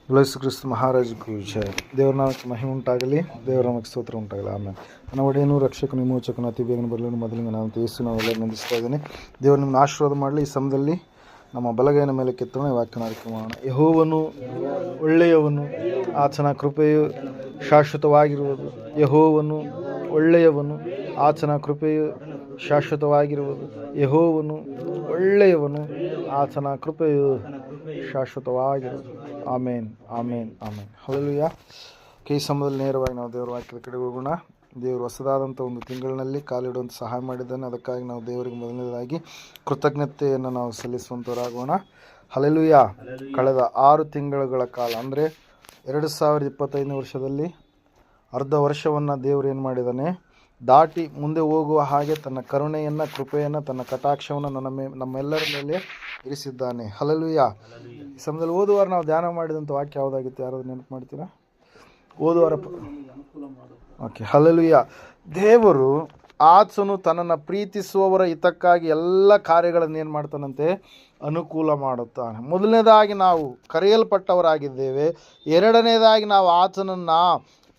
ಯೇಸು ಕ್ರಿಸ್ತ ಮಹಾರಾಜಕ್ಕೂ ಜಯ. ದೇವರ ನಾಮಕ್ಕೆ ಮಹಿಮೆ ಉಂಟಾಗಲಿ, ದೇವರ ನಾಮಕ್ಕೆ ಸ್ತೋತ್ರ ಉಂಟಾಗಲಿ. ಆಮೇಲೆ ನನ್ನ ಒಡೆಯನು ರಕ್ಷಕನು ವಿಮೋಚಕನು ಅತಿ ಬೇಗನೆ ಬರಲು ಮೊದಲಿಗೆ ನಾನು ಯೇಸು ನಾವೆಲ್ಲ ನಂದಿಸ್ತಾ ಇದ್ದೇನೆ. ದೇವರು ನಿಮ್ಮನ್ನು ಆಶೀರ್ವಾದ ಮಾಡಲಿ. ಈ ಸಮಯದಲ್ಲಿ ನಮ್ಮ ಬಲಗೈನ ಮೇಲೆ ಕೆತ್ತೋಣ, ವಾಕ್ಯನ ಆರಿಕೆ ಮಾಡೋಣ. ಯೆಹೋವನು ಒಳ್ಳೆಯವನು, ಆತನ ಕೃಪೆಯು ಶಾಶ್ವತವಾಗಿರುವುದು. ಯೆಹೋವನು ಒಳ್ಳೆಯವನು, ಆತನ ಕೃಪೆಯು ಶಾಶ್ವತವಾಗಿರುವುದು. ಯೆಹೋವನು ಒಳ್ಳೆಯವನು, ಆತನ ಕೃಪೆಯು ಶಾಶ್ವತವಾಗಿರುವುದು. ಆಮೇನ್, ಆಮೇನ್, ಆಮೇನ್. ಹಲ್ಲೆಲೂಯಾ. ಈ ಸಮಯದಲ್ಲಿ ನೇರವಾಗಿ ನಾವು ದೇವರ ವಾಕ್ಯದ ಕಡೆ ಹೋಗೋಣ. ದೇವರು ಹೊಸದಾದಂಥ ಒಂದು ತಿಂಗಳಿನಲ್ಲಿ ಕಾಲಿಡುವಂಥ ಸಹಾಯ ಮಾಡಿದ್ದಾನೆ. ಅದಕ್ಕಾಗಿ ನಾವು ದೇವರಿಗೆ ಮೊದಲನೇದಾಗಿ ಕೃತಜ್ಞತೆಯನ್ನು ನಾವು ಸಲ್ಲಿಸುವಂಥವರಾಗೋಣ. ಹಲ್ಲೆಲೂಯಾ. ಕಳೆದ 6 ತಿಂಗಳುಗಳ ಕಾಲ ಅಂದರೆ 2025 ವರ್ಷದಲ್ಲಿ ಅರ್ಧ ವರ್ಷವನ್ನು ದೇವರು ಏನು ಮಾಡಿದ್ದಾನೆ, ದಾಟಿ ಮುಂದೆ ಹೋಗುವ ಹಾಗೆ ತನ್ನ ಕರುಣೆಯನ್ನು, ಕೃಪೆಯನ್ನು, ತನ್ನ ಕಟಾಕ್ಷವನ್ನು ನಮ್ಮೆಲ್ಲರ ಮೇಲೆ ಇರಿಸಿದ್ದಾನೆ. ಹಲ್ಲೆಲೂಯಾ. ಈ ಸಮಯದಲ್ಲಿ ಓದುವಾರ ನಾವು ಧ್ಯಾನ ಮಾಡಿದಂಥ ವಾಕ್ಯ ಯಾವುದಾಗಿತ್ತು? ಯಾರಾದ್ರು ನೆನಪು ಮಾಡ್ತೀರಾ? ಓದುವಾರ ಓಕೆ. ಹಲ್ಲೆಲೂಯಾ. ದೇವರು ಆತನು ತನ್ನನ್ನು ಪ್ರೀತಿಸುವವರ ಹಿತಕ್ಕಾಗಿ ಎಲ್ಲ ಕಾರ್ಯಗಳನ್ನು ಏನು ಮಾಡ್ತಾನಂತೆ? ಅನುಕೂಲ ಮಾಡುತ್ತಾನೆ. ಮೊದಲನೇದಾಗಿ ನಾವು ಕರೆಯಲ್ಪಟ್ಟವರಾಗಿದ್ದೇವೆ. ಎರಡನೇದಾಗಿ ನಾವು ಆತನನ್ನು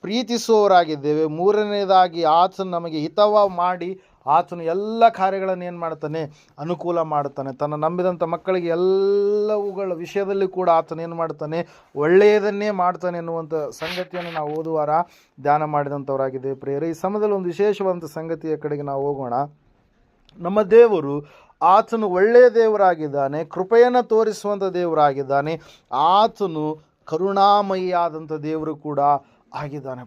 ಪ್ರೀತಿಸುವವರಾಗಿದ್ದೇವೆ. ಮೂರನೇದಾಗಿ ಆತನು ನಮಗೆ ಹಿತವ ಮಾಡಿ ಆತನು ಎಲ್ಲ ಕಾರ್ಯಗಳನ್ನು ಏನು ಮಾಡ್ತಾನೆ? ಅನುಕೂಲ ಮಾಡ್ತಾನೆ. ತನ್ನ ನಂಬಿದಂಥ ಮಕ್ಕಳಿಗೆ ಎಲ್ಲವುಗಳ ವಿಷಯದಲ್ಲಿ ಕೂಡ ಆತನು ಏನು ಮಾಡ್ತಾನೆ? ಒಳ್ಳೆಯದನ್ನೇ ಮಾಡ್ತಾನೆ ಎನ್ನುವಂಥ ಸಂಗತಿಯನ್ನು ನಾವು ಓದುವಾರ ಧ್ಯಾನ ಮಾಡಿದಂಥವರಾಗಿದ್ದೇವೆ. ಪ್ರಿಯರೇ, ಈ ಸಮಯದಲ್ಲಿ ಒಂದು ವಿಶೇಷವಾದಂಥ ಸಂಗತಿಯ ಕಡೆಗೆ ನಾವು ಹೋಗೋಣ. ನಮ್ಮ ದೇವರು ಆತನು ಒಳ್ಳೆಯ ದೇವರಾಗಿದ್ದಾನೆ, ಕೃಪೆಯನ್ನು ತೋರಿಸುವಂಥ ದೇವರಾಗಿದ್ದಾನೆ. ಆತನು ಕರುಣಾಮಯಿಯಾದಂಥ ದೇವರು ಕೂಡ ಆಗಿದ್ದಾನೆ.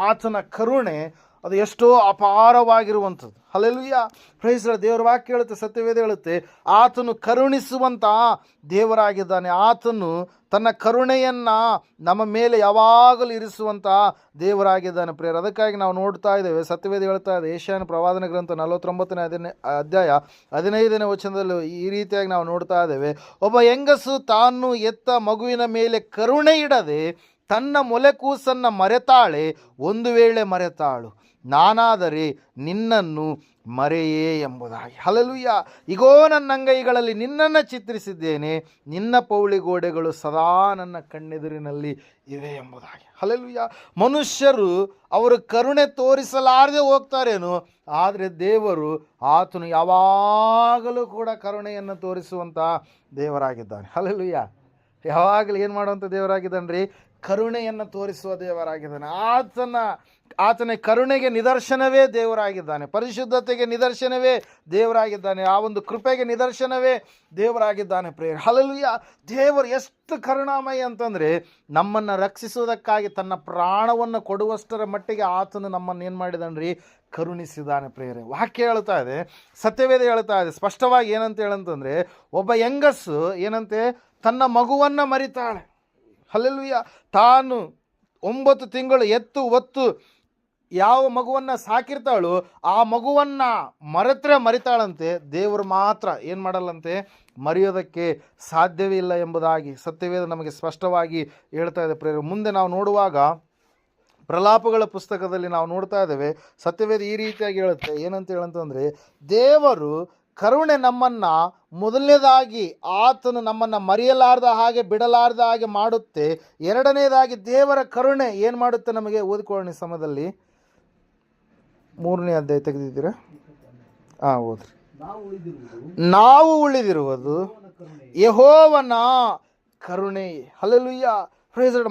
ಆತನ ಕರುಣೆ ಅದು ಎಷ್ಟೋ ಅಪಾರವಾಗಿರುವಂಥದ್ದು. ಹಲ್ಲೆಲೂಯಾ. Praise lord. ದೇವರ ವಾಕ್ಯ ಹೇಳುತ್ತೆ, ಸತ್ಯವೇದ ಹೇಳುತ್ತೆ, ಆತನು ಕರುಣಿಸುವಂಥ ದೇವರಾಗಿದ್ದಾನೆ. ಆತನು ತನ್ನ ಕರುಣೆಯನ್ನು ನಮ್ಮ ಮೇಲೆ ಯಾವಾಗಲೂ ಇರಿಸುವಂಥ ದೇವರಾಗಿದ್ದಾನೆ. ಪ್ರಿಯರು, ಅದಕ್ಕಾಗಿ ನಾವು ನೋಡ್ತಾ ಇದ್ದೇವೆ, ಸತ್ಯವೇದ ಹೇಳ್ತಾ ಇದೆ, ಯೆಶಾಯನ ಪ್ರವಾದನ ಗ್ರಂಥ 49ನೇ ಅಧ್ಯಾಯ 15ನೇ ವಚನದಲ್ಲಿ ಈ ರೀತಿಯಾಗಿ ನಾವು ನೋಡ್ತಾ ಇದ್ದೇವೆ. ಒಬ್ಬ ಹೆಂಗಸು ತಾನು ಎತ್ತ ಮಗುವಿನ ಮೇಲೆ ಕರುಣೆ ಇಡದೆ ತನ್ನ ಮೊಲೆಕೂಸನ್ನು ಮರೆತಾಳೆ. ಒಂದು ವೇಳೆ ಮರೆತಾಳು, ನಾನಾದರೆ ನಿನ್ನನ್ನು ಮರೆಯೇ ಎಂಬುದಾಗಿ. ಹಲ್ಲೆಲೂಯಾ. ಇಗೋ ನನ್ನ ಅಂಗೈಗಳಲ್ಲಿ ನಿನ್ನನ್ನು ಚಿತ್ರಿಸಿದ್ದೇನೆ, ನಿನ್ನ ಪೌಳಿ ಗೋಡೆಗಳು ಸದಾ ನನ್ನ ಕಣ್ಣೆದುರಿನಲ್ಲಿ ಇವೆ ಎಂಬುದಾಗಿ. ಹಲ್ಲೆಲೂಯಾ. ಮನುಷ್ಯರು ಅವರು ಕರುಣೆ ತೋರಿಸಲಾರದೆ ಹೋಗ್ತಾರೇನು, ಆದರೆ ದೇವರು ಆತನು ಯಾವಾಗಲೂ ಕೂಡ ಕರುಣೆಯನ್ನು ತೋರಿಸುವಂಥ ದೇವರಾಗಿದ್ದಾನೆ. ಹಲ್ಲೆಲೂಯಾ. ಯಾವಾಗಲೂ ಏನು ಮಾಡುವಂಥ ದೇವರಾಗಿದ್ದಾನೆ ರೀ? ಕರುಣೆಯನ್ನು ತೋರಿಸುವ ದೇವರಾಗಿದ್ದಾನೆ. ಆತನ ಕರುಣೆಗೆ ನಿದರ್ಶನವೇ ದೇವರಾಗಿದ್ದಾನೆ. ಪರಿಶುದ್ಧತೆಗೆ ನಿದರ್ಶನವೇ ದೇವರಾಗಿದ್ದಾನೆ. ಆ ಒಂದು ಕೃಪೆಗೆ ನಿದರ್ಶನವೇ ದೇವರಾಗಿದ್ದಾನೆ. ಪ್ರೇಯರ್. ಹಲ್ಲೆಲೂಯಾ. ದೇವರು ಎಷ್ಟು ಕರುಣಾಮಯಿ ಅಂತಂದರೆ, ನಮ್ಮನ್ನು ರಕ್ಷಿಸುವುದಕ್ಕಾಗಿ ತನ್ನ ಪ್ರಾಣವನ್ನು ಕೊಡುವಷ್ಟರ ಮಟ್ಟಿಗೆ ಆತನು ನಮ್ಮನ್ನು ಏನು ಮಾಡಿದಾನ್ರಿ? ಕರುಣಿಸಿದ್ದಾನೆ. ಪ್ರೇಯರೇ, ವಾಕ್ಯ ಹೇಳ್ತಾ ಇದೆ, ಸತ್ಯವೇದ ಹೇಳ್ತಾ ಇದೆ ಸ್ಪಷ್ಟವಾಗಿ. ಏನಂತ ಹೇಳಂತಂದರೆ, ಒಬ್ಬ ಹೆಂಗಸು ಏನಂತೆ? ತನ್ನ ಮಗುವನ್ನು ಮರಿತಾಳೆ. ಹಲ್ಲೆಲೂಯಾ. ತಾನು 9 ತಿಂಗಳು ಎತ್ತು ಹೊತ್ತು ಯಾವ ಮಗುವನ್ನು ಸಾಕಿರ್ತಾಳು, ಆ ಮಗುವನ್ನು ಮರಿತಾಳಂತೆ. ದೇವರು ಮಾತ್ರ ಏನು ಮಾಡಲ್ಲಂತೆ? ಮರೆಯೋದಕ್ಕೆ ಸಾಧ್ಯವೇ ಇಲ್ಲ ಎಂಬುದಾಗಿ ಸತ್ಯವೇದ ನಮಗೆ ಸ್ಪಷ್ಟವಾಗಿ ಹೇಳ್ತಾ ಇದೆ. ಪ್ರೇರ, ಮುಂದೆ ನಾವು ನೋಡುವಾಗ ಪ್ರಲಾಪಗಳ ಪುಸ್ತಕದಲ್ಲಿ ನಾವು ನೋಡ್ತಾ ಇದ್ದೇವೆ, ಸತ್ಯವೇದ ಈ ರೀತಿಯಾಗಿ ಹೇಳುತ್ತೆ. ಏನಂತ ಹೇಳಂತಂದರೆ, ದೇವರು ಕರುಣೆ ನಮ್ಮನ್ನು ಮೊದಲನೇದಾಗಿ ಆತನು ನಮ್ಮನ್ನು ಮರೆಯಲಾರ್ದ ಹಾಗೆ ಬಿಡಲಾರ್ದ ಹಾಗೆ ಮಾಡುತ್ತೆ. ಎರಡನೇದಾಗಿ ದೇವರ ಕರುಣೆ ಏನು ಮಾಡುತ್ತೆ ನಮಗೆ? ಓದಿಕೊಳ್ಳೋಣ ಈ ಸಮಯದಲ್ಲಿ. 3ನೇ ಅಧ್ಯಾಯ ತೆಗೆದಿದ್ದೀರಾ? ಓದ್ರಿ. ನಾವು ಉಳಿದಿರುವುದು ಯೆಹೋವನ ಕರುಣೆ. ಹಲ್ಲೆಲೂಯಾ.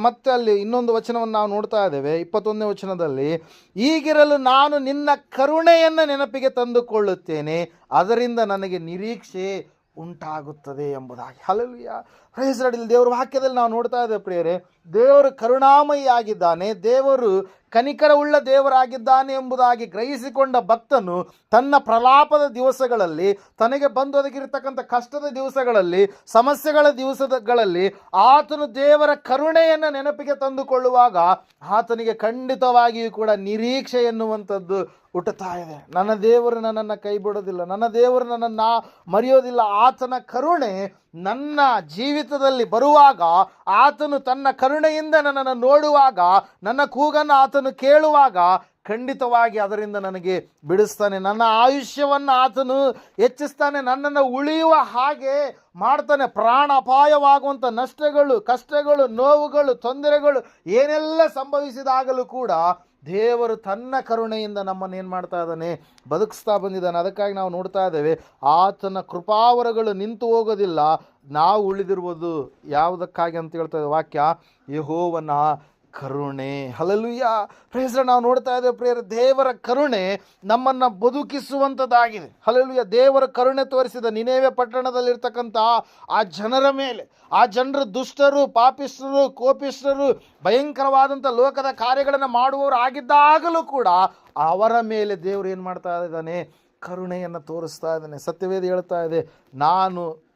ಮತ್ತೆ ಅಲ್ಲಿ ಇನ್ನೊಂದು ವಚನವನ್ನು ನಾವು ನೋಡ್ತಾ ಇದ್ದೇವೆ, 21ನೇ ವಚನದಲ್ಲಿ, ಹೀಗಿರಲು ನಾನು ನಿನ್ನ ಕರುಣೆಯನ್ನು ನೆನಪಿಗೆ ತಂದುಕೊಳ್ಳುತ್ತೇನೆ, ಅದರಿಂದ ನನಗೆ ನಿರೀಕ್ಷೆ ಉಂಟಾಗುತ್ತದೆ ಎಂಬುದಾಗಿ. ಹಲ್ಲೆಲೂಯಾ. Praise Lord. ಇಲ್ಲಿ ದೇವರ ವಾಕ್ಯದಲ್ಲಿ ನಾವು ನೋಡ್ತಾ ಇದ್ದೇವೆ ಪ್ರಿಯರೇ, ದೇವರು ಕರುಣಾಮಯಿ ಆಗಿದ್ದಾನೆ, ದೇವರು ಕನಿಕರವುಳ್ಳ ದೇವರಾಗಿದ್ದಾನೆ ಎಂಬುದಾಗಿ ಗ್ರಹಿಸಿಕೊಂಡ ಭಕ್ತನು ತನ್ನ ಪ್ರಲಾಪದ ದಿವಸಗಳಲ್ಲಿ, ತನಗೆ ಬಂದೊದಗಿರತಕ್ಕಂಥ ಕಷ್ಟದ ದಿವಸಗಳಲ್ಲಿ, ಸಮಸ್ಯೆಗಳ ದಿವಸಗಳಲ್ಲಿ ಆತನು ದೇವರ ಕರುಣೆಯನ್ನು ನೆನಪಿಗೆ ತಂದುಕೊಳ್ಳುವಾಗ ಆತನಿಗೆ ಖಂಡಿತವಾಗಿಯೂ ಕೂಡ ನಿರೀಕ್ಷೆ ಎನ್ನುವಂಥದ್ದು ಹುಟ್ಟುತ್ತಾ ಇದೆ. ನನ್ನ ದೇವರು ನನ್ನನ್ನು ಕೈ ಬಿಡೋದಿಲ್ಲ, ನನ್ನ ದೇವರು ನನ್ನನ್ನು ಮರೆಯೋದಿಲ್ಲ. ಆತನ ಕರುಣೆ ನನ್ನ ಜೀವಿತದಲ್ಲಿ ಬರುವಾಗ, ಆತನು ತನ್ನ ಕರುಣೆಯಿಂದ ನನ್ನನ್ನು ನೋಡುವಾಗ, ನನ್ನ ಕೂಗನ್ನು ಆತನು ಕೇಳುವಾಗ ಖಂಡಿತವಾಗಿ ಅದರಿಂದ ನನಗೆ ಬಿಡಿಸ್ತಾನೆ. ನನ್ನ ಆಯುಷ್ಯವನ್ನು ಆತನು ಹೆಚ್ಚಿಸ್ತಾನೆ, ನನ್ನನ್ನು ಉಳಿಯುವ ಹಾಗೆ ಮಾಡ್ತಾನೆ. ಪ್ರಾಣ ಅಪಾಯವಾಗುವಂಥ ನಷ್ಟಗಳು, ಕಷ್ಟಗಳು, ನೋವುಗಳು, ತೊಂದರೆಗಳು ಏನೆಲ್ಲ ಸಂಭವಿಸಿದಾಗಲೂ ಕೂಡ ದೇವರು ತನ್ನ ಕರುಣೆಯಿಂದ ನಮ್ಮನ್ನು ಏನು ಮಾಡ್ತಾ ಇದ್ದಾನೆ, ಬದುಕಿಸ್ತಾ ಬಂದಿದ್ದಾನೆ. ಅದಕ್ಕಾಗಿ ನಾವು ನೋಡ್ತಾ ಇದ್ದೇವೆ, ಆತನ ಕೃಪಾವರಗಳು ನಿಂತು ಹೋಗೋದಿಲ್ಲ. ನಾವು ಉಳಿದಿರುವುದು ಯಾವುದಕ್ಕಾಗಿ ಅಂತ ಹೇಳ್ತಾ ಇದ್ದೇವೆ ವಾಕ್ಯ, ಯೆಹೋವನ ಕರುಣೆ. Hallelujah, praise. ನಾವು ನೋಡ್ತಾ ಇದ್ದೇವೆ ಪ್ರೇರ, ದೇವರ ಕರುಣೆ ನಮ್ಮನ್ನು ಬದುಕಿಸುವಂಥದ್ದಾಗಿದೆ. ಹಲ್ಲೆಲೂಯಾ, ದೇವರ ಕರುಣೆ ತೋರಿಸಿದ ನಿನೆವೆ ಪಟ್ಟಣದಲ್ಲಿರ್ತಕ್ಕಂಥ ಆ ಜನರ ಮೇಲೆ, ಆ ಜನರು ದುಷ್ಟರು, ಪಾಪಿಷ್ಠರು, ಕೋಪಿಷ್ಠರು, ಭಯಂಕರವಾದಂಥ ಲೋಕದ ಕಾರ್ಯಗಳನ್ನು ಮಾಡುವವರು ಆಗಿದ್ದಾಗಲೂ ಕೂಡ ಅವರ ಮೇಲೆ ದೇವರು ಏನು ಮಾಡ್ತಾ ಇದ್ದಾನೆ, ಕರುಣೆಯನ್ನು ತೋರಿಸ್ತಾ ಇದ್ದಾನೆ. ಸತ್ಯವೇದ ಹೇಳ್ತಾ ಇದೆ,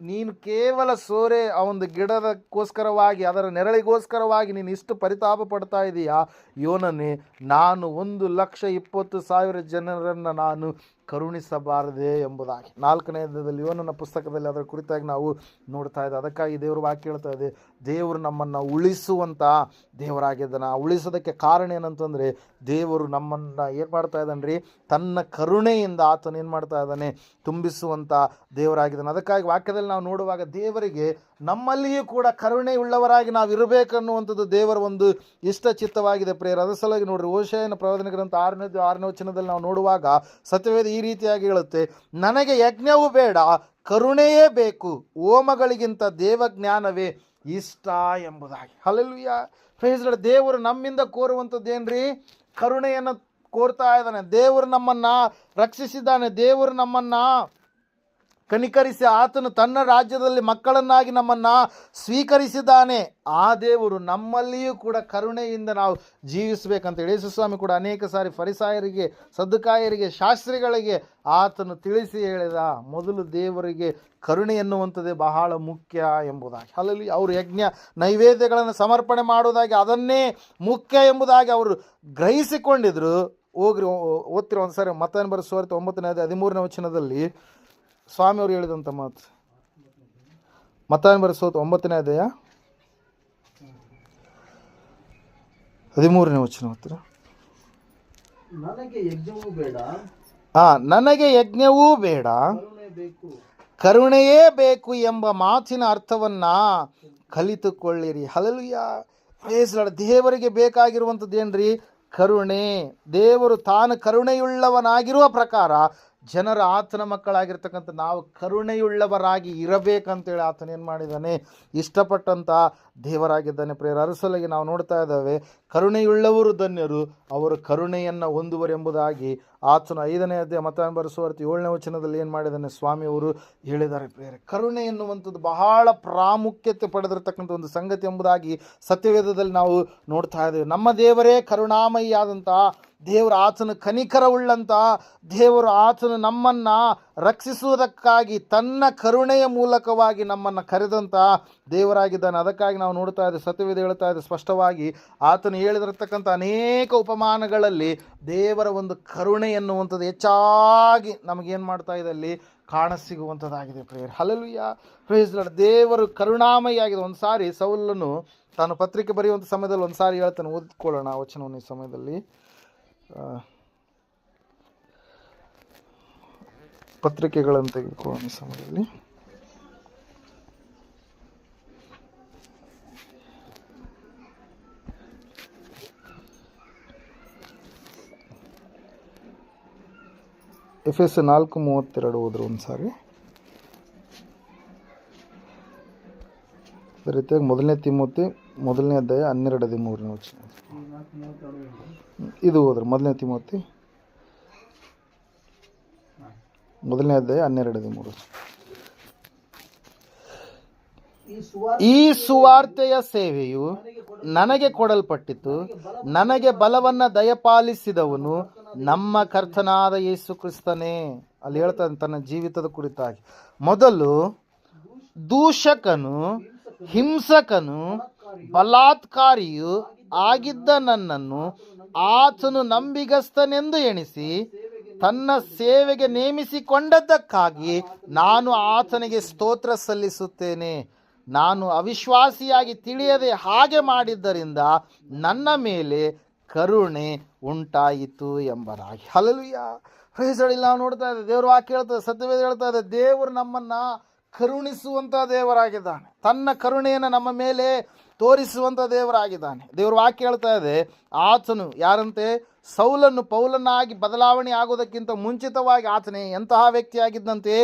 ನೀನು ಕೇವಲ ಸೋರೆ ಆ ಒಂದು ಗಿಡದಕ್ಕೋಸ್ಕರವಾಗಿ, ಅದರ ನೆರಳಿಗೋಸ್ಕರವಾಗಿ ನೀನು ಇಷ್ಟು ಪರಿತಾಪ ಪಡ್ತಾ ಇದೀಯಾ, ಯೋನನೇ, ನಾನು 1,20,000 ಜನರನ್ನು ನಾನು ಕರುಣಿಸಬಾರದೆ ಎಂಬುದಾಗಿ 4ನೇ ಅಧ್ಯಾಯದಲ್ಲಿ ಯೋನನ ಪುಸ್ತಕದಲ್ಲಿ ಅದರ ಕುರಿತಾಗಿ ನಾವು ನೋಡ್ತಾ ಇದ್ದೆ. ಅದಕ್ಕಾಗಿ ದೇವರು ವಾಕ್ಯ ಹೇಳ್ತಾ ಇದೆ, ದೇವರು ನಮ್ಮನ್ನು ಉಳಿಸುವಂಥ ದೇವರಾಗಿದ್ದಾನೆ. ಉಳಿಸೋದಕ್ಕೆ ಕಾರಣ ಏನಂತಂದರೆ, ದೇವರು ನಮ್ಮನ್ನು ಏನು ಮಾಡ್ತಾ ಇದ್ದಾನೆ ರೀ, ತನ್ನ ಕರುಣೆಯಿಂದ ಆತನ ಏನು ಮಾಡ್ತಾ ಇದ್ದಾನೆ, ತುಂಬಿಸುವಂಥ ದೇವರಾಗಿದ್ದಾನೆ. ಅದಕ್ಕಾಗಿ ವಾಕ್ಯದಲ್ಲಿ ನಾವು ನೋಡುವಾಗ ದೇವರಿಗೆ ನಮ್ಮಲ್ಲಿಯೂ ಕೂಡ ಕರುಣೆ ಉಳ್ಳವರಾಗಿ ನಾವು ಇರಬೇಕನ್ನುವಂಥದ್ದು ದೇವರ ಒಂದು ಇಷ್ಟ ಚಿತ್ತವಾಗಿದೆ ಪ್ರೇರ. ಅದರ ಸಲುವಾಗಿ ನೋಡ್ರಿ, ಹೋಶೇಯನ ಪ್ರವಾದನೆ ಗ್ರಂಥ 6ನೇ ವಚನದಲ್ಲಿ ನಾವು ನೋಡುವಾಗ ಸತ್ಯವೇದ ಈ ರೀತಿಯಾಗಿ ಹೇಳುತ್ತೆ, ನನಗೆ ಯಜ್ಞವೂ ಬೇಡ, ಕರುಣೆಯೇ ಬೇಕು, ಹೋಮಗಳಿಗಿಂತ ದೇವಜ್ಞಾನವೇ ಇಷ್ಟ ಎಂಬುದಾಗಿ. Hallelujah, praise Lord. ದೇವರು ನಮ್ಮಿಂದ ಕೋರುವಂಥದ್ದೇನ್ರಿ, ಕರುಣೆಯನ್ನು ಕೋರ್ತಾ ಇದ್ದಾನೆ. ದೇವರು ನಮ್ಮನ್ನು ರಕ್ಷಿಸಿದ್ದಾನೆ, ದೇವರು ನಮ್ಮನ್ನು ಕನಿಕರಿಸಿ ಆತನು ತನ್ನ ರಾಜ್ಯದಲ್ಲಿ ಮಕ್ಕಳನ್ನಾಗಿ ನಮ್ಮನ್ನು ಸ್ವೀಕರಿಸಿದ್ದಾನೆ. ಆ ದೇವರು ನಮ್ಮಲ್ಲಿಯೂ ಕೂಡ ಕರುಣೆಯಿಂದ ನಾವು ಜೀವಿಸಬೇಕಂತೇಳಿ ಯೇಸು ಸ್ವಾಮಿ ಕೂಡ ಅನೇಕ ಸಾರಿ ಫರಿಸಾಯರಿಗೆ, ಸದ್ದುಕಾಯರಿಗೆ, ಶಾಸ್ತ್ರಿಗಳಿಗೆ ಆತನು ತಿಳಿಸಿ ಹೇಳಿದ, ಮೊದಲು ದೇವರಿಗೆ ಕರುಣೆ ಎನ್ನುವಂಥದ್ದೇ ಬಹಳ ಮುಖ್ಯ ಎಂಬುದಾಗಿ. ಅಲ್ಲಿ ಅವರು ಯಜ್ಞ ನೈವೇದ್ಯಗಳನ್ನು ಸಮರ್ಪಣೆ ಮಾಡುವುದಾಗಿ ಅದನ್ನೇ ಮುಖ್ಯ ಎಂಬುದಾಗಿ ಅವರು ಗ್ರಹಿಸಿಕೊಂಡಿದ್ರು. ಓದ್ತಿರೋ ಒಂದು ಸಾರಿ ಮತ್ತಾಯನ ಬರೆದ ಸುವಾರ್ತೆ 9ನೇ ಅಧ್ಯಾಯ 13ನೇ ವಚನದಲ್ಲಿ ಸ್ವಾಮಿಯವರು ಹೇಳಿದಂಥ ಮಾತು. ಮತ್ತಾಯನ ಬರೆದ ಸುವಾರ್ತೆ 9ನೇ ಅಧ್ಯಾಯ 13ನೇ ವಚನ ಹತ್ತಿರ, ನನಗೆ ಯಜ್ಞವೂ ಬೇಡ, ಕರುಣೆಯೇ ಬೇಕು ಎಂಬ ಮಾತಿನ ಅರ್ಥವನ್ನ ಕಲಿತುಕೊಳ್ಳಿರಿ. Hallelujah, praise lord. ದೇವರಿಗೆ ಬೇಕಾಗಿರುವಂಥದ್ದು ಏನ್ರಿ, ಕರುಣೆ. ದೇವರು ತಾನು ಕರುಣೆಯುಳ್ಳವನಾಗಿರುವ ಪ್ರಕಾರ ಜನರ ಆತನ ಮಕ್ಕಳಾಗಿರ್ತಕ್ಕಂಥ ನಾವು ಕರುಣೆಯುಳ್ಳವರಾಗಿ ಇರಬೇಕಂತೇಳಿ ಆತನ ಏನು ಮಾಡಿದ್ದಾನೆ, ಇಷ್ಟಪಟ್ಟಂಥ ದೇವರಾಗಿದ್ದಾನೆ ಪ್ರೇರ. ಅರಸಲಿಗೆ ನಾವು ನೋಡ್ತಾ ಇದ್ದಾವೆ, ಕರುಣೆಯುಳ್ಳವರು ಧನ್ಯರು, ಅವರು ಕರುಣೆಯನ್ನು ಹೊಂದುವರು ಎಂಬುದಾಗಿ ಆತನು 5ನೇ ಅಧ್ಯಾಯ ಮತ್ತಾಯನ ಬರೆದ ಸುವಾರ್ತೆ 7ನೇ ವಚನದಲ್ಲಿ ಏನು ಮಾಡಿದ್ದಾನೆ, ಸ್ವಾಮಿಯವರು ಹೇಳಿದ್ದಾರೆ ಪ್ರೇರೆ. ಕರುಣೆ ಎನ್ನುವಂಥದ್ದು ಬಹಳ ಪ್ರಾಮುಖ್ಯತೆ ಪಡೆದಿರತಕ್ಕಂಥ ಒಂದು ಸಂಗತಿ ಎಂಬುದಾಗಿ ಸತ್ಯವೇದದಲ್ಲಿ ನಾವು ನೋಡ್ತಾ ಇದ್ದೇವೆ. ನಮ್ಮ ದೇವರೇ ಕರುಣಾಮಯಿಯಾದಂಥ ದೇವರು, ಆತನು ಕನಿಕರವುಳ್ಳಂಥ ದೇವರು, ಆತನು ನಮ್ಮನ್ನು ರಕ್ಷಿಸುವುದಕ್ಕಾಗಿ ತನ್ನ ಕರುಣೆಯ ಮೂಲಕವಾಗಿ ನಮ್ಮನ್ನು ಕರೆದಂಥ ದೇವರಾಗಿದ್ದಾನೆ. ಅದಕ್ಕಾಗಿ ನಾವು ನೋಡ್ತಾ ಇದ್ದೇವೆ, ಸತ್ಯವೇದ ಹೇಳ್ತಾ ಇದೆ ಸ್ಪಷ್ಟವಾಗಿ, ಆತನು ಹೇಳಿದಿರತಕ್ಕಂಥ ಅನೇಕ ಉಪಮಾನಗಳಲ್ಲಿ ದೇವರ ಒಂದು ಕರುಣೆ ಎನ್ನುವಂಥದ್ದು ಹೆಚ್ಚಾಗಿ ನಮಗೇನು ಮಾಡ್ತಾ ಇದೆ, ಅಲ್ಲಿ ಕಾಣಸಿಗುವಂಥದ್ದಾಗಿದೆ ಪ್ರೇಯರ್. Hallelujah, praise Lord. ದೇವರು ಕರುಣಾಮಯಿಯಾಗಿದೆ. ಒಂದು ಸಾರಿ ಸೌಲನು ತಾನು ಪತ್ರಿಕೆ ಬರೆಯುವಂಥ ಸಮಯದಲ್ಲಿ ಒಂದು ಸಾರಿ ಹೇಳ್ತಾನೆ, ಓದ್ಕೊಳ್ಳೋಣ ಆ ವಚನವನ್ನು ಈ ಸಮಯದಲ್ಲಿ. ಪತ್ರಿಕೆಗಳನ್ನು ತೆಗೆದುಕೊಳ್ಳುವ ಸಮಯದಲ್ಲಿ ಎಫೆಸ 4:32 ಹೋದ್ರು ಒಂದು ಸಾರಿ. ಅದೇ ರೀತಿಯಾಗಿ 1ನೇ ತಿಮೋಥಿ 1ನೇ ಅಧ್ಯಾಯ 12-13ನೇ ವಚನ ಇದು ಹೋದ್ರೆ. 1ನೇ ತಿಮೋಥಿ 1ನೇ ಅಧ್ಯಾಯ 12-13. ಈ ಸುವಾರ್ತೆಯ ಸೇವೆಯು ನನಗೆ ಕೊಡಲ್ಪಟ್ಟಿತು, ನನಗೆ ಬಲವನ್ನು ದಯಪಾಲಿಸಿದವನು ನಮ್ಮ ಕರ್ತನಾದ ಯೇಸು ಕ್ರಿಸ್ತನೇ. ಅಲ್ಲಿ ಹೇಳ್ತಾನೆ ತನ್ನ ಜೀವಿತದ ಕುರಿತಾಗಿ, ಮೊದಲು ದೂಷಕನು, ಹಿಂಸಕನು, ಬಲಾತ್ಕಾರಿಯು ಆಗಿದ್ದ ನನ್ನನ್ನು ಆತನು ನಂಬಿಗಸ್ತನೆಂದು ಎಣಿಸಿ ತನ್ನ ಸೇವೆಗೆ ನೇಮಿಸಿಕೊಂಡದ್ದಕ್ಕಾಗಿ ನಾನು ಆತನಿಗೆ ಸ್ತೋತ್ರ ಸಲ್ಲಿಸುತ್ತೇನೆ. ನಾನು ಅವಿಶ್ವಾಸಿಯಾಗಿ ತಿಳಿಯದೆ ಹಾಗೆ ಮಾಡಿದ್ದರಿಂದ ನನ್ನ ಮೇಲೆ ಕರುಣೆ ಉಂಟಾಯಿತು ಎಂಬುದಾಗಿ. ಹಲ್ಲೆಲೂಯಾ. Praise Lord. ಇಲ್ಲಿ ನಾವು ನೋಡ್ತಾ ಇದ್ದೇವೆ, ದೇವರು ವಾಕ್ಯ ಹೇಳ್ತದೆ, ಸತ್ಯವೇದ ಹೇಳ್ತಾ ಇದೆ, ದೇವರು ನಮ್ಮನ್ನ ಕರುಣಿಸುವಂಥ ದೇವರಾಗಿದ್ದಾನೆ. ತನ್ನ ಕರುಣೆಯನ್ನು ನಮ್ಮ ಮೇಲೆ ತೋರಿಸುವಂಥ ದೇವರಾಗಿದ್ದಾನೆ. ದೇವರು ವಾಕ್ಯ ಹೇಳ್ತಾ ಇದೆ, ಆತನು ಯಾರಂತೆ, ಸೌಲನ್ನು ಪೌಲನ್ನಾಗಿ ಬದಲಾವಣೆ ಆಗೋದಕ್ಕಿಂತ ಮುಂಚಿತವಾಗಿ ಆತನೇ ಎಂತಹ ವ್ಯಕ್ತಿಯಾಗಿದ್ದಂತೆ,